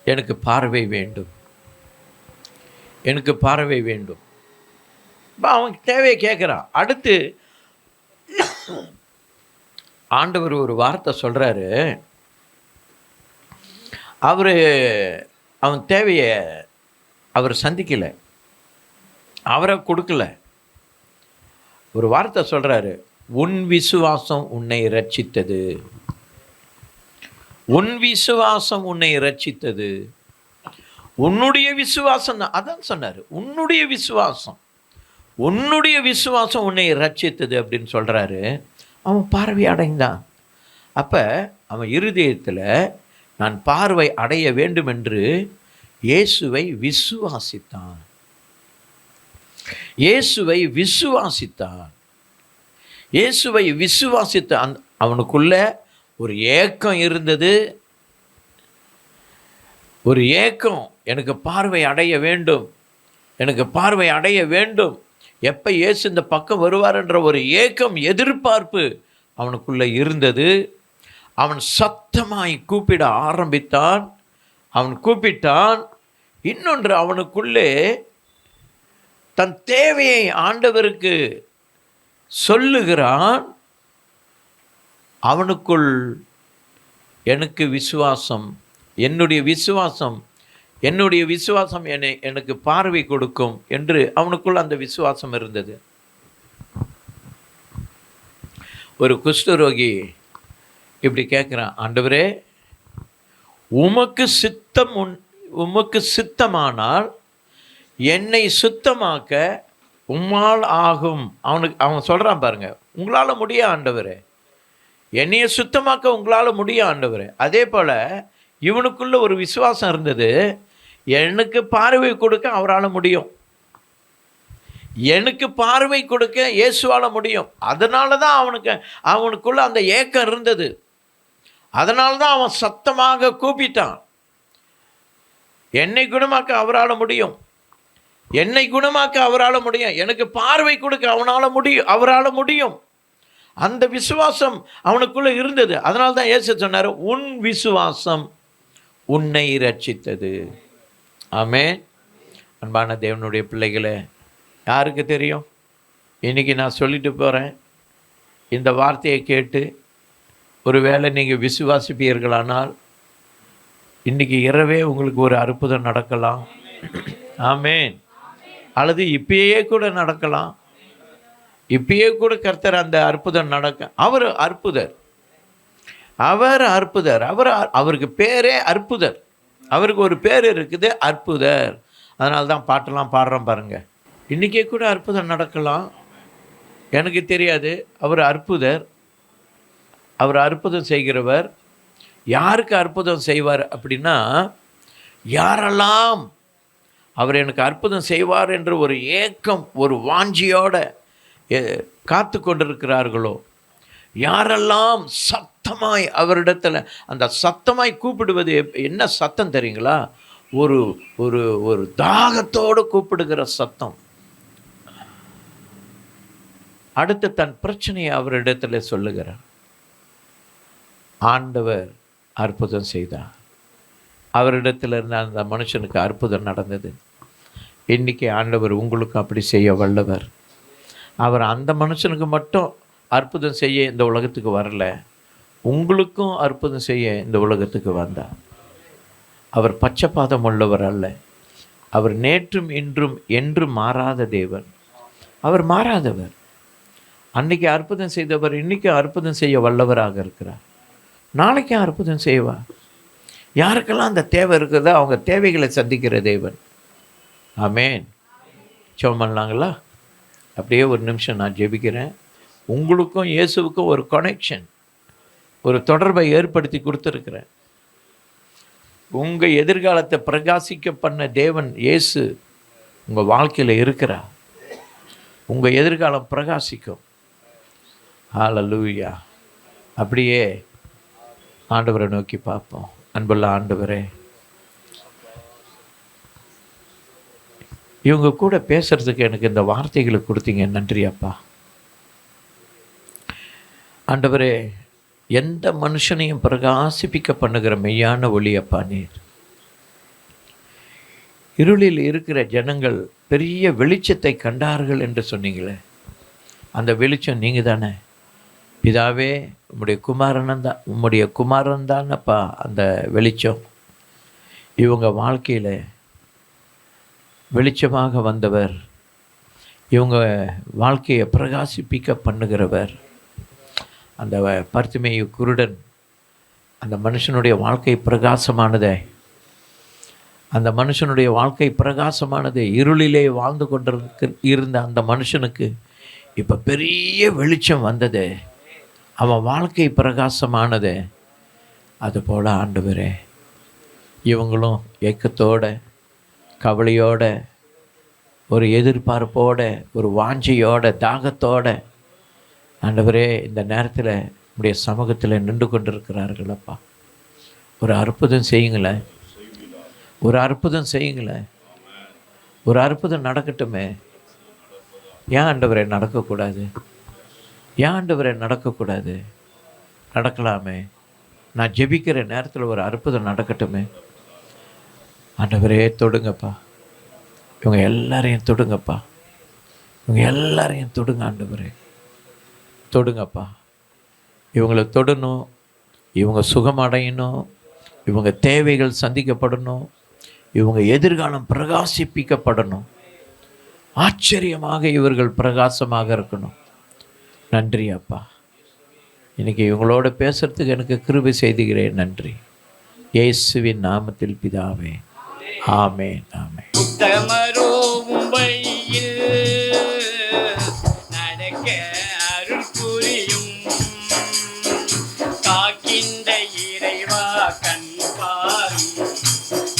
எனக்கு பார்வை வேண்டும், எனக்கு பார்வை வேண்டும். அவன் தேவையை கேட்குறான். அடுத்து ஆண்டவர் ஒரு வார்த்தை சொல்கிறாரு. அவன் தேவையை அவர் சந்திக்கலை, அவரை கொடுக்கல. ஒரு வார்த்தை சொல்கிறாரு, உன் விசுவாசம் உன்னை இரட்சித்தது, உன் விசுவாசம் உன்னை இரட்சித்தது. உன்னுடைய விசுவாசம் தான், அதான் சொன்னார், உன்னுடைய விசுவாசம், உன்னுடைய விசுவாசம் உன்னை இரட்சித்தது அப்படின்னு சொல்கிறாரு. அவன் பார்வை அடைந்தான். அப்போ அவன் இருதயத்தில் நான் பார்வை அடைய வேண்டும் என்று இயேசுவை விசுவாசித்தான், இயேசுவை விசுவாசித்தான், இயேசுவை விசுவாசித்தான். அவனுக்குள்ள ஒரு ஏக்கம் இருந்தது, ஒரு ஏக்கம், எனக்கு பார்வை அடைய வேண்டும், எனக்கு பார்வை அடைய வேண்டும், எப்போ இயேசு இந்த பக்கம் வருவார் என்ற ஒரு ஏக்கம், எதிர்பார்ப்பு அவனுக்குள்ளே இருந்தது. அவன் சத்தமாய் கூப்பிட ஆரம்பித்தான். அவன் கூப்பிட்டான். இன்னொன்று, அவனுக்குள்ளே தன் தேவையை ஆண்டவருக்கு சொல்லுகிறான். அவனுக்குள் எனக்கு விசுவாசம், என்னுடைய விசுவாசம், என்னுடைய விசுவாசம் எனக்கு பார்வை கொடுக்கும் என்று அவனுக்குள் அந்த விசுவாசம் இருந்தது. ஒரு குஷ்டரோகி இப்படி கேட்குறான், ஆண்டவரே உமக்கு சித்தமானால் என்னை சுத்தமாக்க உம்மால் ஆகும். அவன் சொல்கிறான் பாருங்க, உங்களால் முடியும் ஆண்டவரே, என்னையை சுத்தமாக்க உங்களால் முடியும் ஆண்டவரே. அதே போல் இவனுக்குள்ள ஒரு விசுவாசம் இருந்தது, எனக்கு பார்வை கொடுக்க அவரால் முடியும், எனக்கு பார்வை கொடுக்க இயேசுவால் முடியும். அதனால தான் அவனுக்குள்ள அந்த ஏக்கம் இருந்தது. அதனால தான் அவன் சத்தமாக கூப்பிட்டான், என்னை குணமாக்க அவரால் முடியும், என்னை குணமாக்க அவரால் முடியும், எனக்கு பார்வை கொடுக்க அவரால் முடியும். அந்த விசுவாசம் அவனுக்குள்ளே இருந்தது. அதனால தான் இயேசு சொன்னார், உன் விசுவாசம் உன்னை இரட்சித்தது. ஆமென். அன்பான தேவனுடைய பிள்ளைகளே, யாருக்கு தெரியும், இன்றைக்கி நான் சொல்லிட்டு போகிறேன், இந்த வார்த்தையை கேட்டு ஒருவேளை நீங்கள் விசுவாசிப்பீர்களானால் இன்றைக்கி இரவே உங்களுக்கு ஒரு அற்புதம் நடக்கலாம். ஆமென். அல்லது இப்பயே கூட நடக்கலாம். இப்பயே கூட கர்த்தர் அந்த அற்புதம் நடக்க, அவர் அற்புதர், அவருக்கு பேரே அற்புதர். அவருக்கு ஒரு பேர் இருக்குது, அற்புதர். அதனால தான் பாட்டெல்லாம் பாடுறோம் பாருங்க. இன்றைக்கே கூட அற்புதம் நடக்கலாம், எனக்கு தெரியாது. அவர் அற்புதர், அவர் அற்புதம் செய்கிறவர். யாருக்கு அற்புதம் செய்வார் அப்படின்னா, யாரெல்லாம் அவர் எனக்கு அற்புதம் செய்வார் என்ற ஒரு ஏக்கம், ஒரு வாஞ்சியோட காத்து கொண்டிருக்கிறார்களோ, யாரெல்லாம் சத்தமாய் அவரிடத்தில், அந்த சத்தமாய் கூப்பிடுவது என்ன சத்தம் தெரியுங்களா? ஒரு ஒரு ஒரு தாகத்தோடு கூப்பிடுகிற சத்தம். அடுத்து தன் பிரச்சனையை அவரிடத்தில் சொல்லுகிறார். ஆண்டவர் அற்புதம் செய்தார். அவரிடத்தில் இருந்த அந்த மனுஷனுக்கு அற்புதம் நடந்தது. இன்றைக்கி ஆண்டவர் உங்களுக்கு அப்படி செய்ய வல்லவர். அவர் அந்த மனுஷனுக்கு மட்டும் அற்புதம் செய்ய இந்த உலகத்துக்கு வரல, உங்களுக்கும் அற்புதம் செய்ய இந்த உலகத்துக்கு வந்தார். அவர் பச்சைப்பாதம் உள்ளவர் அல்ல, அவர் நேற்றும் இன்றும் என்றும் மாறாத தேவன். அவர் மாறாதவர். அன்றைக்கி அற்புதம் செய்தவர் இன்றைக்கி அற்புதம் செய்ய வல்லவராக இருக்கிறார். நாளைக்கு அற்புதம் செய்வார். யாருக்கெல்லாம் அந்த தேவை இருக்குதோ அவங்க தேவைகளை சந்திக்கிற தேவன். ஆமென். ஜெபம் பண்ணலாங்களா? அப்படியே ஒரு நிமிஷம் நான் ஜெபிக்கிறேன். உங்களுக்கும் இயேசுவுக்கும் ஒரு கனெக்ஷன், ஒரு தொடர்பை ஏற்படுத்தி கொடுத்துருக்கிறேன். உங்கள் எதிர்காலத்தை பிரகாசிக்க பண்ண தேவன் இயேசு உங்கள் வாழ்க்கையில் இருக்கிறார். உங்கள் எதிர்காலம் பிரகாசிக்கும். ஹல்லேலூயா. அப்படியே ஆண்டவரை நோக்கி பார்ப்போம். அன்புள்ள ஆண்டவரே, இவங்க கூட பேசுறதுக்கு எனக்கு இந்த வார்த்தைகளை கொடுத்தீங்க, நன்றி அப்பா. ஆண்டவரே, எந்த மனுஷனையும் பிரகாசிப்பிக்க பண்ணுகிற மெய்யான ஒளி அப்பா நீர். இருளில் இருக்கிற ஜனங்கள் பெரிய வெளிச்சத்தை கண்டார்கள் என்று சொன்னீங்களே, அந்த வெளிச்சம் நீங்கள் தானே பிதாவே. உம்முடைய குமாரன் தானப்பா அந்த வெளிச்சம். இவங்க வாழ்க்கையில் வெளிச்சமாக வந்தவர், இவங்க வாழ்க்கையை பிரகாசிப்பிக்க பண்ணுகிறவர். அந்த பர்த்திமேயு குருடன், அந்த மனுஷனுடைய வாழ்க்கை பிரகாசமானதே, அந்த மனுஷனுடைய வாழ்க்கை பிரகாசமானது. இருளிலே வாழ்ந்து இருந்த அந்த மனுஷனுக்கு இப்போ பெரிய வெளிச்சம் வந்தது, அவன் வாழ்க்கை பிரகாசமானது. அதுபோல் ஆண்டவரே, இவங்களும் ஏக்கத்தோட, கவலையோட, ஒரு எதிர்பார்ப்போட, ஒரு வாஞ்சையோட, தாகத்தோட ஆண்டவரே இந்த நேரத்தில் உடைய சமூகத்தில் நின்று கொண்டிருக்கிறார்களப்பா. ஒரு அற்புதம் செய்யுங்களேன், ஒரு அற்புதம் செய்யுங்களேன், ஒரு அற்புதம் நடக்கட்டுமே. ஏன் ஆண்டவரே நடக்கக்கூடாது? ஏன் ஆண்டவரே நடக்கக்கூடாது? நடக்கலாமே. நான் ஜெபிக்கிற நேரத்தில் ஒரு அற்புதம் நடக்கட்டுமே. ஆண்டவரே தொடுங்கப்பா, இவங்க எல்லாரையும் தொடுங்கப்பா, இவங்க எல்லாரையும் தொடுங்க ஆண்டவரே, தொடுங்கப்பா. இவங்களை தொடணும், இவங்க சுகமடையணும், இவங்க தேவைகள் சந்திக்கப்படணும், இவங்க எதிர்காலம் பிரகாசிப்பிக்கப்படணும். ஆச்சரியமாக இவர்கள் பிரகாசமாக இருக்கணும். நன்றி அப்பா. இன்றைக்கி இவங்களோட பேசுகிறதுக்கு எனக்கு கிருபை செய்துகிறேன். நன்றி. இயேசுவின் நாமத்தில் பிதாவே, ஆமென், ஆமென். நடக்க அருள் புரியும் காக்கின்ற இறைவா கண் பாரும்,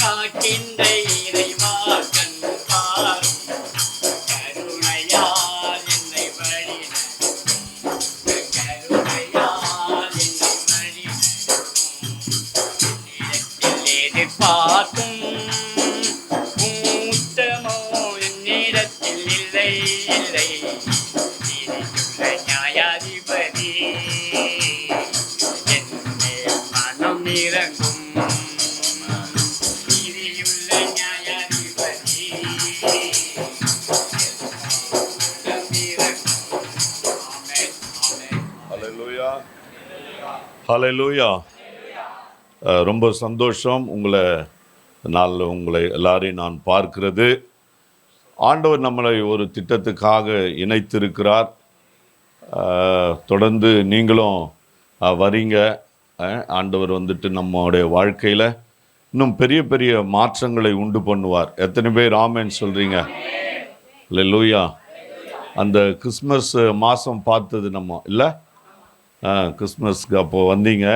காக்கின்ற இறைவா கண் பாரும், கருணையால் என்னை வழி நடத்தும், கருணையால் என்னை வழி நடத்தும், என்னிடத்தில் எதிர்பார்க்கும் உத்தமோ என்னிடத்தில் இல்லை இல்லை, நீதியுள்ள நியாயாதிபதி என்னே மனம் இறங்கும், நீதியுள்ள நியாயாதிபதி மனம் இறங்கும். ஆமென், ஆமென். ஹல்லேலூயா, ஹல்லேலூயா. ரொம்ப சந்தோஷம் உங்களை எல்லாரையும் நான் பார்க்கிறது. ஆண்டவர் நம்மளை ஒரு திட்டத்துக்காக இணைத்திருக்கிறார். தொடர்ந்து நீங்களும் வரீங்க. ஆண்டவர் வந்துட்டு நம்மளுடைய வாழ்க்கையில் இன்னும் பெரிய பெரிய மாற்றங்களை உண்டு பண்ணுவார். எத்தனை பேர் ஆமென் சொல்கிறீங்க? ஹல்லேலூயா. அந்த கிறிஸ்மஸ் மாதம் பார்த்தது நம்ம இல்லை, கிறிஸ்மஸ்க்கு அப்போது வந்தீங்க.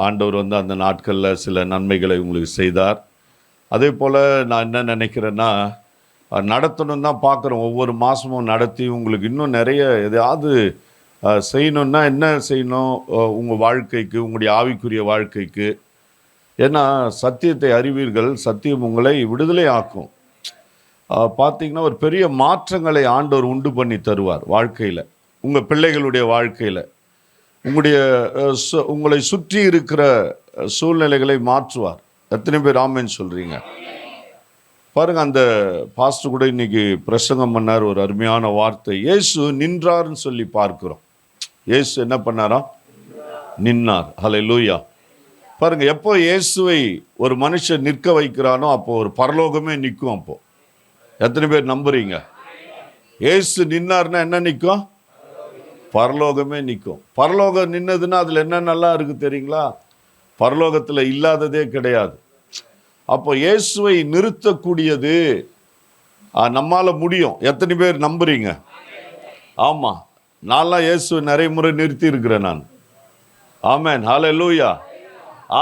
ஆண்டவர் வந்து அந்த நாட்களில் சில நன்மைகளை உங்களுக்கு செய்தார். அதே போல் நான் என்ன நினைக்கிறேன்னா, நடத்தணும் தான் பார்க்குறோம். ஒவ்வொரு மாதமும் நடத்தி உங்களுக்கு இன்னும் நிறைய எதையாவது செய்யணுன்னா என்ன செய்யணும் உங்கள் வாழ்க்கைக்கு, உங்களுடைய ஆவிக்குரிய வாழ்க்கைக்கு. ஏன்னா சத்தியத்தை அறிவீர்கள், சத்தியம் உங்களை விடுதலை ஆக்கும். பார்த்திங்கன்னா ஒரு பெரிய மாற்றங்களை ஆண்டவர் உண்டு பண்ணி தருவார் வாழ்க்கையில், உங்கள் பிள்ளைகளுடைய வாழ்க்கையில். உங்களை சுற்றி இருக்கிற சூழ்நிலைகளை மாற்றுவார். எத்தனை பேர் ஆமென் சொல்கிறீங்க? பாருங்கள், அந்த பாஸ்டர் கூட இன்னைக்கு பிரசங்கம் பண்ணார், ஒரு அருமையான வார்த்தை. இயேசு நின்றார்னு சொல்லி பார்க்கிறோம். இயேசு என்ன பண்ணாரா? நின்னார். ஹல்லேலூயா. பாருங்கள், எப்போ இயேசுவை ஒரு மனுஷன் நிற்க வைக்கிறானோ அப்போது ஒரு பரலோகமே நிற்கும். அப்போது எத்தனை பேர் நம்புறீங்க? இயேசு நின்னார்னா என்ன நிற்கும்? பரலோகமே நிற்கும். பரலோகம் நின்னதுன்னா அதில் என்னென்னலாம் இருக்குது தெரியுங்களா? பரலோகத்தில் இல்லாததே கிடையாது. அப்போ இயேசுவை நிறுத்தக்கூடியது நம்மால முடியும். எத்தனை பேர் நம்புறீங்க? ஆமாம், நான்லாம் இயேசுவை நிறைய முறை நிறுத்தி இருக்கிறேன் நான். ஆமென், ஹல்லேலூயா.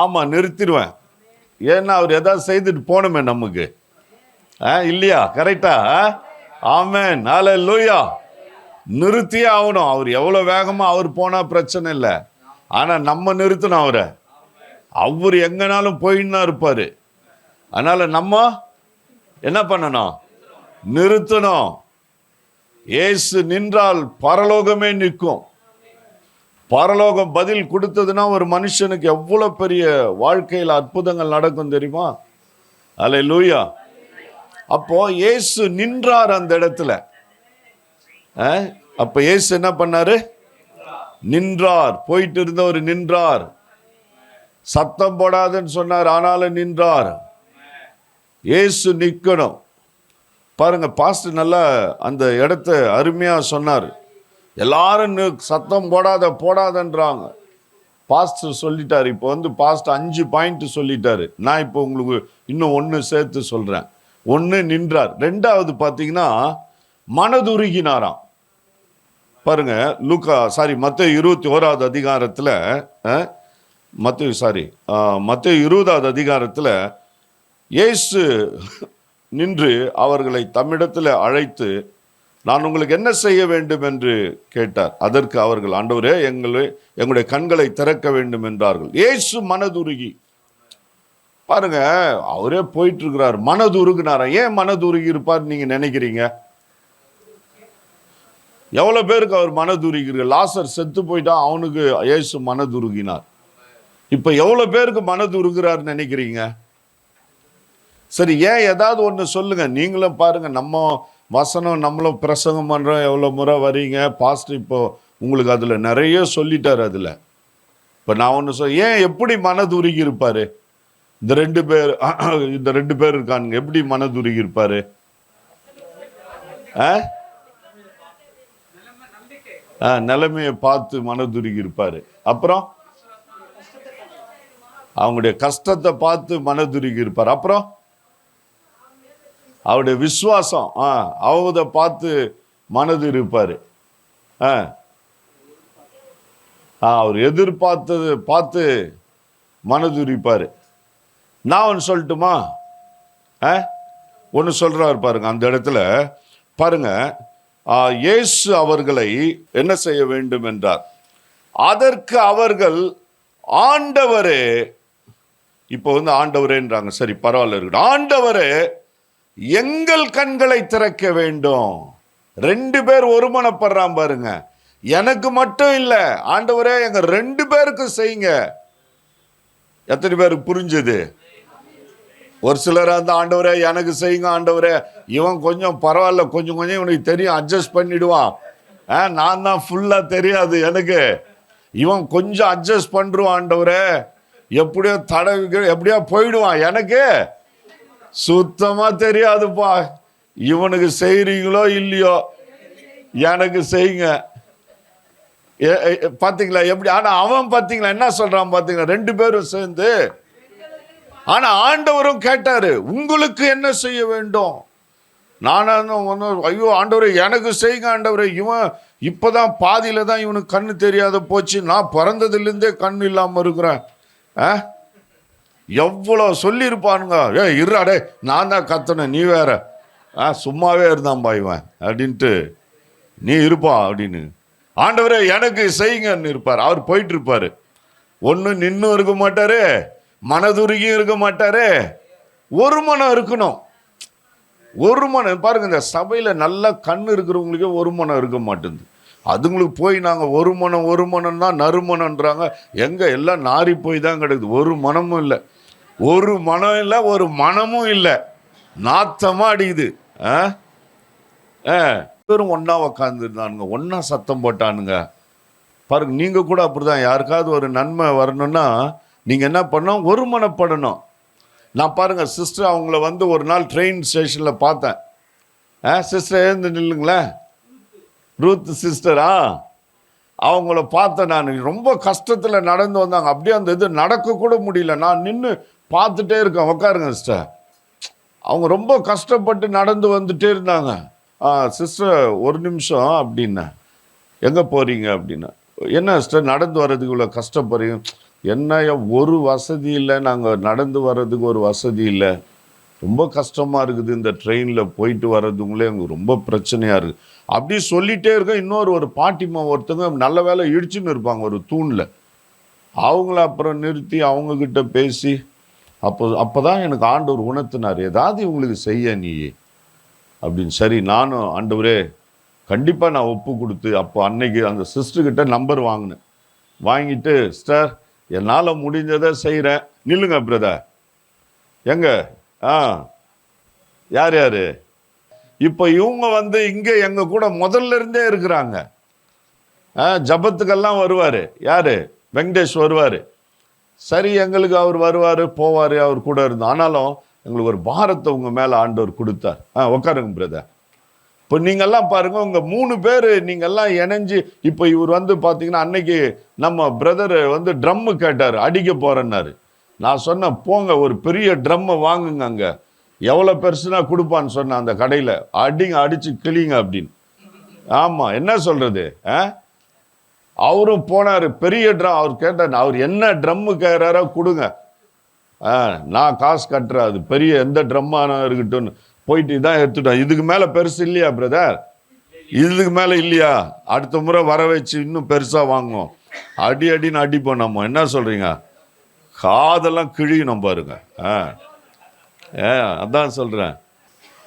ஆமாம், நிறுத்திடுவேன். ஏன்னா அவர் எதாவது செய்துட்டு போகணுமே நமக்கு, இல்லையா? கரெக்டா? ஆமென், ஹல்லேலூயா. நிறுத்தியே ஆகணும். அவர் எவ்வளோ வேகமாக அவர் போனால் பிரச்சனை இல்லை, ஆனால் நம்ம நிறுத்தணும் அவரை. அவர் எங்கனாலும் போயின்னு தான் இருப்பார். அதனால் நம்ம என்ன பண்ணணும்? நிறுத்தணும். இயேசு நின்றால் பரலோகமே நிற்கும். பரலோகம் பதில் கொடுத்ததுன்னா ஒரு மனுஷனுக்கு எவ்வளோ பெரிய வாழ்க்கையில் அற்புதங்கள் நடக்கும் தெரியுமா? அல்லேலூயா. அப்போ இயேசு நின்றார் அந்த இடத்துல. அப்போ இயேசு என்ன பண்ணாரு? நின்றார். போயிட்டு இருந்தவர் நின்றார். சத்தம் போடாதுன்னு சொன்னார், ஆனாலும் நின்றார். இயேசு நிற்கணும். பாருங்க, பாஸ்டர் நல்லா அந்த இடத்த அருமையாக சொன்னார். எல்லாரும் சத்தம் போடாதன்றாங்க. பாஸ்டர் சொல்லிட்டார். இப்போ பாஸ்டர் 5 பாயிண்ட் சொல்லிட்டாரு. நான் இப்போ உங்களுக்கு இன்னும் 1 சேர்த்து சொல்கிறேன். 1 நின்றார். 2வது பார்த்தீங்கன்னா மனதுருகினாராம். பாருங்க, மத்தேயு 21வது அதிகாரத்தில் மத்தேயு 20வது அதிகாரத்தில் இயேசு நின்று அவர்களை தம்மிடத்தில் அழைத்து, நான் உங்களுக்கு என்ன செய்ய வேண்டும் என்று கேட்டார். அதற்கு அவர்கள், ஆண்டவரே, எங்களுடைய கண்களை திறக்க வேண்டும் என்றார்கள். இயேசு மனதுருகி, பாருங்க, அவரே போயிட்டு இருக்கிறார், மனதுருகினாரா. ஏன் மனதுருகி இருப்பார் நீங்க நினைக்கிறீங்க? எவ்வளவு பேருக்கு அவர் மனதுருகிறார்? லாசர் செத்து போயிட்டா, அவனுக்கு இயேசு மனதுருகினார். இப்ப எவ்வளவு பேருக்கு மனதுருகிறார் நினைக்கிறீங்க? சரி, ஏன்? ஏதாவது ஒன்று சொல்லுங்க. நீங்களும் பாருங்க, நம்ம வசனம் நம்மளும் பிரசங்கம் பண்றோம், எவ்வளோ முறை வரீங்க. பாஸ்டர் இப்போ உங்களுக்கு அதுல நிறைய சொல்லிட்டார். அதுல இப்போ நான் ஒன்று ஏன் எப்படி மனதுருகி இருப்பாரு? இந்த 2 பேர் இருக்கானுங்க, எப்படி மனதுருகி இருப்பாரு? நிலைமையை பார்த்து மனதுருகி இருப்பாரு. அப்புறம் அவங்களுடைய கஷ்டத்தை பார்த்து மனதுருகி இருப்பார். அப்புறம் அவருடைய விசுவாசம், அவத பார்த்து மனது இருப்பாரு. அவர் எதிர்பார்த்தது பார்த்து மனது இருப்பாரு. நான் ஒன்று சொல்லட்டுமா? ஒன்று சொல்றாரு பாருங்க. அந்த இடத்துல பாருங்க, இயேசு அவர்களை என்ன செய்ய வேண்டும் என்றார். அதற்கு அவர்கள், ஆண்டவரே, இப்போ ஆண்டவரேன்றாங்க. சரி, பரவாயில்ல இருக்கட்டும். ஆண்டவரே, எங்கள் கண்களை திறக்க வேண்டும். 2 பேர் ஒருமனப்படுறான் பாருங்க. எனக்கு மட்டும் இல்லை, ஆண்டவரே, எங்க 2 பேருக்கு செய்யுங்க. எத்தனை பேருக்கு புரிஞ்சது? ஒரு சிலர் ஆண்டவரே எனக்கு செய்யுங்க, ஆண்டவரே, இவன் கொஞ்சம் பரவாயில்ல, கொஞ்சம் இவனுக்கு தெரியும், அட்ஜஸ்ட் பண்ணிடுவான். நான் தான் ஃபுல்லா தெரியாது எனக்கு, இவன் கொஞ்சம் அட்ஜஸ்ட் பண்றான், ஆண்டவரே, எப்படியோ எப்படியோ போயிடுவான், எனக்கு சுத்தமா தெரியாதுப்பா. இவனுக்கு செய்றீங்களோ இல்லையோ, எனக்கு செய்யுங்க. பாத்தீங்களா எப்படி? ஆனா அவன் பாத்தீங்களா என்ன சொல்றான் பாத்தீங்களா? 2 பேரும் சேர்ந்து. ஆனா ஆண்டவரும் கேட்டாரு, உங்களுக்கு என்ன செய்ய வேண்டும்? ஐயோ ஆண்டவரே, எனக்கு செய்யுங்க ஆண்டவரே, இவன் இப்பதான் பாதியில தான் இவனுக்கு கண்ணு தெரியாத போச்சு, நான் பிறந்ததுலேருந்தே கண்ணு இல்லாம இருக்கிறேன். எவ்வளோ சொல்லியிருப்பானுங்க. இருடே, நான் தான் கத்தனை, நீ வேற. சும்மாவே இருந்தான்பா இவன் அப்படின்ட்டு, நீ இருப்பா அப்படின்னு. ஆண்டவரே எனக்கு செய்யுங்கன்னு இருப்பார். அவர் போயிட்டு இருப்பாரு. ஒன்று நின்னும் இருக்க மாட்டாரு, மனதுருகியும் இருக்க மாட்டாரு. ஒரு மனம் இருக்கணும். ஒரு மனம் பாருங்க, இந்த சபையில நல்ல கண்ணு இருக்கிறவங்களுக்கே ஒரு மனம் இருக்க மாட்டேங்குது. அதுங்களுக்கு போய் நாங்கள் ஒரு மனம் தான் நறுமணன்றாங்க. எங்க எல்லாம் நாரி போய் தான் கிடக்குது. ஒரு மனமும் இல்லை, ஒரு மனம் இல்லை, ஒரு மனமும் இல்லை, நாத்தமா அடிக்குது. பேரும் ஒன்னா உக்காந்துருந்தானுங்க, ஒன்னா சத்தம் போட்டானுங்க. பாருங்க, நீங்க கூட அப்படிதான். யாருக்காவது ஒரு நன்மை வரணும்னா நீங்க என்ன பண்ணணும்? ஒரு மனப்படணும். நான் பாருங்க சிஸ்டர், அவங்கள ஒரு நாள் ட்ரெயின் ஸ்டேஷன்ல பார்த்தேன். சிஸ்டர் எழுந்து நில்லுங்களேன், ரூத் சிஸ்டரா. அவங்கள பார்த்தேன். நான் ரொம்ப கஷ்டத்தில் நடந்து வந்தாங்க. அப்படியே அந்த இது நடக்க கூட முடியல. நான் நின்று பார்த்துட்டே இருக்கேன். உட்காருங்க சிஸ்டர். அவங்க ரொம்ப கஷ்டப்பட்டு நடந்து வந்துட்டே இருந்தாங்க. சிஸ்டர் ஒரு நிமிஷம் அப்படின்னா, எங்கே போகிறீங்க அப்படின்னா, என்ன சிஸ்டர் நடந்து வர்றதுக்கு இவ்வளோ கஷ்டப்படுறீங்க? என்ன ஒரு வசதி இல்லை, நாங்கள் நடந்து வர்றதுக்கு ஒரு வசதி இல்லை, ரொம்ப கஷ்டமாக இருக்குது, இந்த ட்ரெயினில் போயிட்டு வர்றதுங்களே எங்களுக்கு ரொம்ப பிரச்சனையாக இருக்குது அப்படி சொல்லிகிட்டே இருக்கேன். ஒரு பாட்டிமா ஒருத்தங்க நல்ல வேலை இடிச்சுன்னு இருப்பாங்க ஒரு தூணில். அவங்கள அப்புறம் நிறுத்தி அவங்கக்கிட்ட பேசி அப்போ தான் எனக்கு ஆண்டவர் உணர்த்தினார், ஏதாவது இவங்களுக்கு செய்ய நீ அப்படின்னு. சரி, நானும் ஆண்டவரே கண்டிப்பாக நான் ஒப்பு கொடுத்து அப்போ அன்னைக்கு அந்த சிஸ்டர்கிட்ட நம்பர் வாங்கினேன். வாங்கிட்டு, சிஸ்டர் என்னால் முடிஞ்சதை செய்கிறேன், நில்லுங்க பிரதர். எங்க யார் யார் இப்போ இவங்க வந்து இங்கே எங்கள் கூட முதல்ல இருந்தே இருக்கிறாங்க. ஜபத்துக்கெல்லாம் வருவார். யார்? வெங்கடேஷ் வருவார். சரி, எங்களுக்கு அவர் வருவார் போவார், அவர் கூட இருந்தோம். ஆனாலும் எங்களுக்கு ஒரு பாரத்தை உங்கள் மேலே ஆண்டவர் கொடுத்தார். உட்காருங்க பிரதர். இப்போ நீங்கள்லாம் பாருங்கள், உங்கள் 3 பேர் நீங்கள்லாம் இணைஞ்சு இப்போ இவர் வந்து பார்த்தீங்கன்னா அன்னைக்கு நம்ம பிரதர் வந்து ட்ரம்மு கேட்டார், அடிக்க போகிறேன்னாரு. நான் சொன்னேன், போங்க ஒரு பெரிய ட்ரம்மை வாங்குங்க, அங்கே எவ்வளோ பெருசுனா கொடுப்பான்னு சொன்னேன், அந்த கடையில் அடிங்க, அடித்து கிளிங்க அப்படின்னு. ஆமாம், என்ன சொல்கிறது. அவரும் போனார், பெரிய ட்ரம். அவர் கேட்டார், அவர் என்ன ட்ரம்மு கேட்குறாரோ கொடுங்க, நான் காசு கட்டுறேன், அது பெரிய எந்த ட்ரம்மான இருக்கட்டும்னு போயிட்டு இதான் எடுத்துட்டோம். இதுக்கு மேலே பெருசு இல்லையா பிரதர்? இதுக்கு மேலே இல்லையா? அடுத்த முறை வர வச்சு இன்னும் பெருசாக வாங்குவோம். அடின்னு அடிப்போம். நம்ம என்ன சொல்கிறீங்க? காதெல்லாம் கிழியணும் பாருங்க. அதான் சொல்கிறேன்.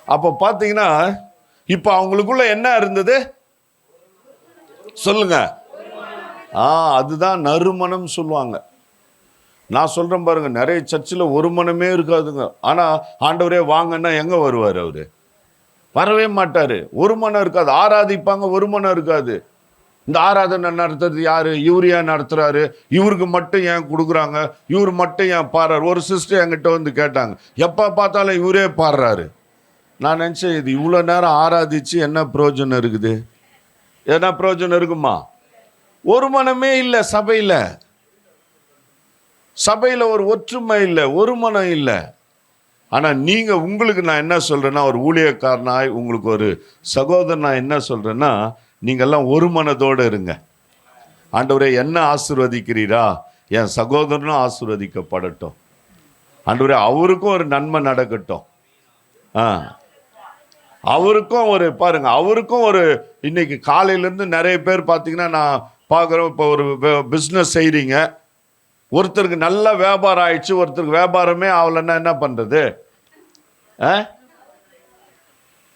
அப்போ பார்த்தீங்கன்னா இப்போ அவங்களுக்குள்ள என்ன இருந்தது சொல்லுங்க. அதுதான் நறுமணம் சொல்லுவாங்க. நான் சொல்கிறேன் பாருங்க, நிறைய சர்ச்சில் ஒரு மனமே இருக்காதுங்க. ஆனால் ஆண்டவரே வாங்கன்னா எங்கே வருவார்? அவர் வரவே மாட்டார். ஒரு மனம் இருக்காது. ஆராதிப்பாங்க, ஒரு மனம் இருக்காது. இந்த ஆராதனை நடத்துறது யார்? இவர் ஏன் நடத்துகிறாரு? இவருக்கு மட்டும் ஏன் கொடுக்குறாங்க? இவர் மட்டும் ஏன் பாடுறாரு? ஒரு சிஸ்டர் என்கிட்ட வந்து கேட்டாங்க, எப்போ பார்த்தாலும் இவரே பாடுறாரு. நான் நினச்சேன், இது இவ்வளோ நேரம் ஆராதிச்சு என்ன பிரயோஜனம் இருக்குது? என்ன பிரயோஜனம் இருக்குமா? ஒரு மனமே இல்லை சபையில். சபையில் ஒரு ஒற்றுமை இல்லை, ஒரு மனம் இல்லை. ஆனால் நீங்கள் உங்களுக்கு நான் என்ன சொல்கிறேன்னா, ஒரு ஊழியக்காரனாய் உங்களுக்கு ஒரு சகோதரனா என்ன சொல்கிறேன்னா, நீங்கள்லாம் ஒரு மனதோடு இருங்க. ஆண்டவரே என்ன ஆசீர்வதிக்கிறீரா, என் சகோதரனும் ஆசீர்வதிக்கப்படட்டும். ஆண்டவரே அவருக்கும் ஒரு நன்மை நடக்கட்டும். அவருக்கும் ஒரு பாருங்க, அவருக்கும் ஒரு இன்னைக்கு காலையிலேருந்து நிறைய பேர் பார்த்தீங்கன்னா நான் பார்க்குறோம். இப்போ ஒரு பிஸ்னஸ் செய்கிறீங்க, ஒருத்தருக்கு நல்ல வியாபாரம் ஆயிடுச்சு, ஒருத்தருக்கு வியாபாரமே ஆகலைன்னா என்ன பண்ணுறது?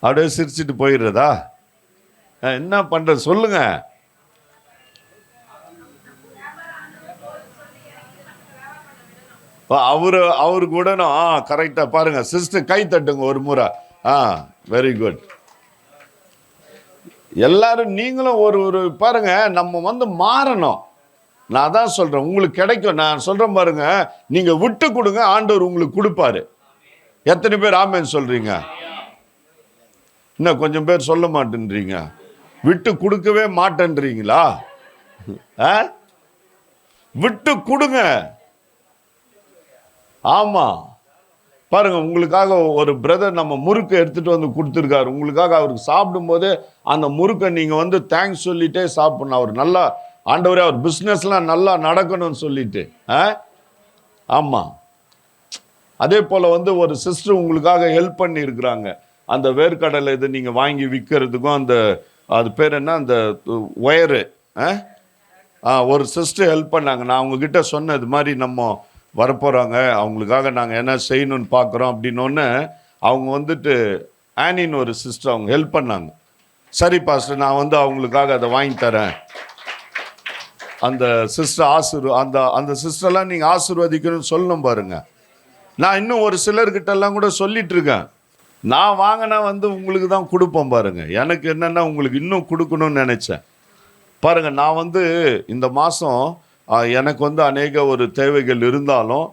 அப்படியே சிரிச்சுட்டு போயிடுறதா? என்ன பண்ணுறது சொல்லுங்க. அவரு கூட கரெக்டாக பாருங்க. சிஸ்டர் கை தட்டுங்க ஒரு முறை. Very good. எல்லாரும் நீங்களும் ஒரு பாருங்க, நம்ம வந்து மாறணும். நான் தான் சொல்கிறேன், உங்களுக்கு கிடைக்கும். நான் சொல்கிறேன் பாருங்க, நீங்கள் விட்டு கொடுங்க, ஆண்டவர் உங்களுக்கு கொடுப்பாரு. எத்தனை பேர் ஆமேன்னு சொல்கிறீங்க? இன்னும் கொஞ்சம் பேர் சொல்ல மாட்டேன்றீங்க. விட்டு கொடுக்கவே மாட்டேன்றீங்களா? விட்டு கொடுங்க. ஆமாம், பாருங்க, உங்களுக்காக ஒரு பிரதர் நம்ம முறுக்கு எடுத்துகிட்டு வந்து கொடுத்துருக்காரு. உங்களுக்காக அவருக்கு சாப்பிடும் போதே அந்த முறுக்கை நீங்கள் வந்து தேங்க்ஸ் சொல்லிட்டே சாப்பிடணும். அவர் நல்லா, ஆண்டவரே அவர் பிஸ்னஸ்லாம் நல்லா நடக்கணும்னு சொல்லிட்டு. ஆமாம், அதே போல் வந்து ஒரு சிஸ்டர் உங்களுக்காக ஹெல்ப் பண்ணி இருக்கிறாங்க. அந்த வேர்க்கடலை இதை நீங்கள் வாங்கி விற்கிறதுக்கும் அந்த அது பேர் என்ன, அந்த ஒயரு, ஒரு சிஸ்டர் ஹெல்ப் பண்ணாங்க. நான் அவங்கக்கிட்ட சொன்னேன், இது மாதிரி நம்ம வரப்போகிறாங்க, அவங்களுக்காக நாங்கள் என்ன செய்யணும்னு பார்க்குறோம் அப்படின்னோடனே அவங்க வந்துட்டு ஆனின்னு ஒரு சிஸ்டர் அவங்க ஹெல்ப் பண்ணாங்க. சரி பாஸ்டர், நான் வந்து அவங்களுக்காக அதை வாங்கி தரேன். அந்த சிஸ்டர் அந்த சிஸ்டர்லாம் நீங்கள் ஆசீர்வதிக்கணும்னு சொல்லணும் பாருங்க. நான் இன்னும் ஒரு சிலர்கிட்டெல்லாம் கூட சொல்லிட்டு இருக்கேன், நான் வாங்கினா வந்து உங்களுக்கு தான் கொடுப்போம் பாருங்க. எனக்கு என்னென்னா உங்களுக்கு இன்னும் கொடுக்கணும்னு நினச்சேன் பாருங்க. நான் வந்து இந்த மாதம் எனக்கு வந்து அநேக ஒரு தேவைகள் இருந்தாலும்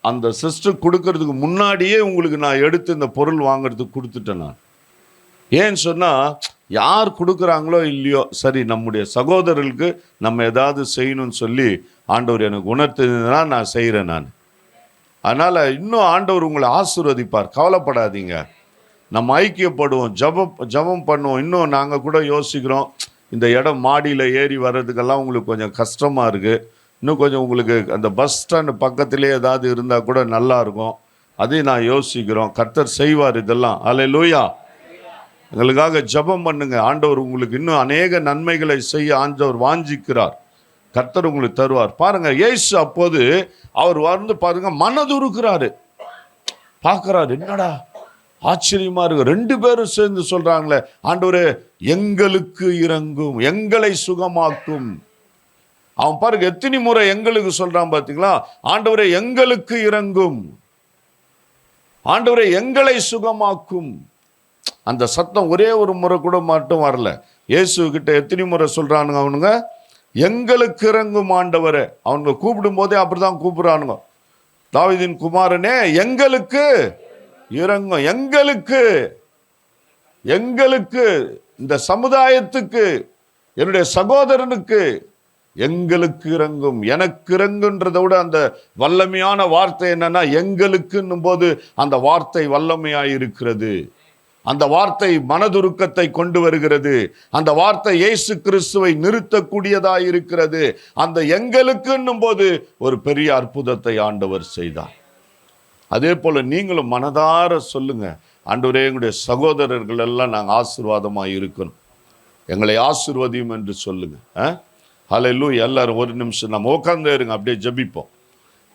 அந்த சிஸ்டர் கொடுக்கறதுக்கு முன்னாடியே உங்களுக்கு நான் எடுத்து இந்த பொருள் வாங்கிறதுக்கு கொடுத்துட்டேன். நான் ஏன்னு சொன்னால், யார் கொடுக்குறாங்களோ இல்லையோ, சரி நம்முடைய சகோதரர்களுக்கு நம்ம ஏதாவது செய்யணும்னு சொல்லி ஆண்டவர் எனக்கு உணர்த்துனா நான் செய்கிறேன். நான் அதனால் இன்னும் ஆண்டவர் உங்களை ஆசீர்வதிப்பார், கவலைப்படாதீங்க. நம்ம ஐக்கியப்படுவோம், ஜெபம் பண்ணுவோம். இன்னும் நாங்கள் கூட யோசிக்கிறோம், இந்த இடம் மாடியில் ஏறி வர்றதுக்கெல்லாம் உங்களுக்கு கொஞ்சம் கஷ்டமாக இருக்குது. இன்னும் கொஞ்சம் உங்களுக்கு அந்த பஸ் ஸ்டாண்டு பக்கத்திலே ஏதாவது இருந்தால் கூட நல்லாயிருக்கும். அதையும் நான் யோசிக்கிறோம். கர்த்தர் செய்வார் இதெல்லாம். அல்லேலூயா. எங்களுக்காக ஜெபம் பண்ணுங்க. ஆண்டவர் உங்களுக்கு இன்னும் அநேக நன்மைகளை செய்ய ஆண்டவர் வாஞ்சிக்கிறார். கர்த்தர் உங்களுக்கு தருவார். பாருங்க, இயேசு அப்போது அவர் வந்து பாருங்க மனதுருக்கிறாரு, பார்க்கறாரு. என்னடா ஆச்சரியமா இருக்கு, 2 பேரும் சேர்ந்து சொல்றாங்களே, ஆண்டவரே எங்களுக்கு இரங்கும், எங்களை சுகமாக்கும். அவன் பாருங்க எத்தனை முறை எங்களுக்கு சொல்றான் பார்த்தீங்களா? ஆண்டவரே எங்களுக்கு இரங்கும், ஆண்டவரே எங்களை சுகமாக்கும். அந்த சத்தம் ஒரே ஒரு முறை கூட மட்டும் வரல. இயேசு கிட்ட எத்தனை முறை சொல்றானுங்க அவனுங்க, எங்களுக்கு இறங்கும் ஆண்டவரே. அவனுங்க கூப்பிடும் போதே அப்படிதான் கூப்பிடுறானுங்க, தாவீதின் குமாரனே எங்களுக்கு இறங்கும். எங்களுக்கு, எங்களுக்கு, இந்த சமுதாயத்துக்கு, என்னுடைய சகோதரனுக்கு எங்களுக்கு இறங்கும். எனக்கு இறங்குன்றதை விட அந்த வல்லமையான வார்த்தை என்னன்னா, எங்களுக்குன்னும் போது அந்த வார்த்தை வல்லமையாய் இருக்கிறது. அந்த வார்த்தை மனதுருக்கத்தை கொண்டு வருகிறது. அந்த வார்த்தை இயேசு கிறிஸ்துவை நிறுத்தக்கூடியதாய் இருக்கிறது. அந்த எங்களுக்குன்னும் போது ஒரு பெரிய அற்புதத்தை ஆண்டவர் செய்தார். அதே போல நீங்களும் மனதார சொல்லுங்க, ஆண்டவரே எங்களுடைய சகோதரர்கள் எல்லாம் நாங்கள் ஆசீர்வாதமாக இருக்கணும், எங்களை ஆசீர்வதியும் என்று சொல்லுங்க. ஹல்லேலூயா. எல்லாரும் ஒரு நிமிஷம் நம்ம உட்கார்ந்தே இருங்க, அப்படியே ஜெபிப்போம்.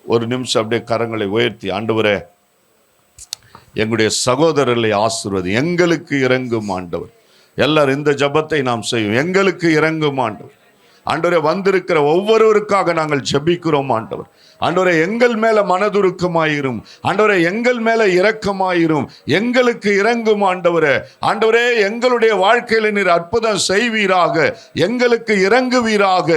ஒரு நிமிஷம் அப்படியே கரங்களை உயர்த்தி, ஆண்டவரே எங்களுடைய சகோதரர்களை ஆசீர்வதி, எங்களுக்கு இறங்கும் ஆண்டவர். எல்லாரும் இந்த ஜெபத்தை நாம் செய்யும், எங்களுக்கு இறங்கும் ஆண்டவர். ஆண்டவரே வந்திருக்கிற ஒவ்வொருவருக்காக நாங்கள் ஜெபிக்கிறோம் ஆண்டவர். ஆண்டவரே எங்கள் மேல மனதுருக்கமாயிரும், ஆண்டவரே எங்கள் மேல இரக்கமாயிரும், எங்களுக்கு இறங்கும் ஆண்டவரே. ஆண்டவரே எங்களுடைய வாழ்க்கையில நீர் அற்புதம் செய்வீராக, எங்களுக்கு இறங்குவீராக,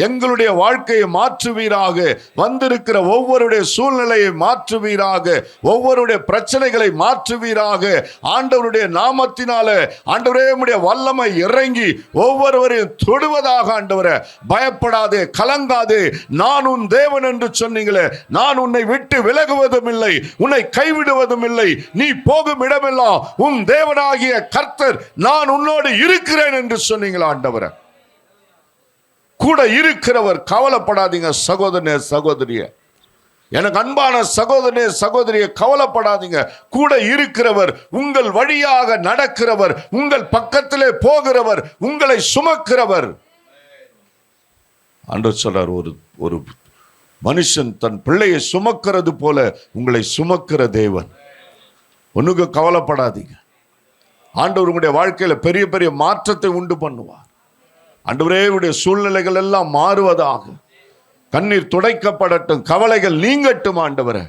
எங்களுடைய வாழ்க்கையை மாற்றுவீராக, வந்திருக்கிற ஒவ்வொருடைய சூழ்நிலையை மாற்றுவீராக, ஒவ்வொருடைய பிரச்சனைகளை மாற்றுவீராக. ஆண்டவருடைய நாமத்தினால ஆண்டவரே உம்முடைய வல்லமை இறங்கி ஒவ்வொருவரையும் தொடுவதாக. ஆண்டவரே பயப்படாதே, கலங்காதே, நான் உன் தேவன் என்று சொன்னீங்களே, நான் உன்னை விட்டு விலகுவதும் இல்லை, உன்னை கைவிடுவதும் இல்லை, நீ போகும் இடமெல்லாம் உன் தேவனாகிய கர்த்தர் நான் உன்னோடு இருக்கிறேன் என்று சொன்னீங்களா? ஆண்டவரே கூட இருக்கிறவர், கவலைப்படாதீங்க சகோதரனே சகோதரியே, எனக்கு அன்பான சகோதரனே சகோதரியே, கவலைப்படாதீங்க. கூட இருக்கிறவர், உங்கள் வழியாக நடக்கிறவர், உங்கள் பக்கத்திலே போகிறவர், உங்களை சுமக்கிறவர். ஆண்டவர் சொல்றார், ஒரு மனுஷன் தன் பிள்ளையை சுமக்கிறது போல உங்களை சுமக்கிற தேவன். ஒண்ணுக்கு கவலைப்படாதீங்க. ஆண்டவர் உங்களுடைய வாழ்க்கையில பெரிய பெரிய மாற்றத்தை உண்டு பண்ணுவார். ஆண்டவரே உடைய சூழ்நிலைகள் எல்லாம் மாறுவதாக, கண்ணீர் துடைக்கப்படட்டும், கவலைகள் நீங்கட்டும். ஆண்டவரே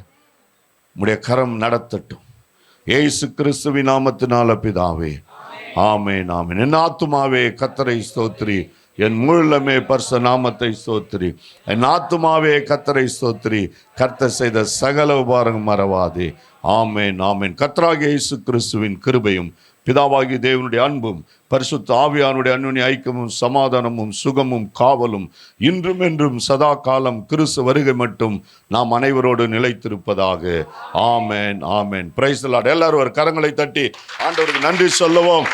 உடைய கரம் நடத்தட்டும். இயேசு கிறிஸ்துவின் நாமத்தினால பிதாவே, ஆமென் ஆமென். என் ஆத்துமாவே கர்த்தரை ஸ்தோத்திரி, என் முழுமே பரிசுத்த நாமத்தை ஸ்தோத்திரி. என் ஆத்துமாவே கர்த்தரை ஸ்தோத்திரி, கர்த்தர் செய்த சகல உபகாரங்கள் மறவாதே. ஆமென் ஆமென். கர்த்தராகிய இயேசு கிறிஸ்துவின் கிருபையும் பிதாவாகிய தேவனுடைய அன்பும் பரிசுத்த ஆவியானுடைய அன்யோன்ய ஐக்கியமும் சமாதானமும் சுகமும் காவலும் இன்றும் என்றும் சதா காலம் கிறிஸ்து வருகை மட்டும் நாம் அனைவரோடு நிலைத்திருப்பதாக. ஆமென் ஆமென். Praise the Lord. எல்லாரும் ஒரு கரங்களை தட்டி ஆண்டவருக்கு நன்றி சொல்லுவோம்.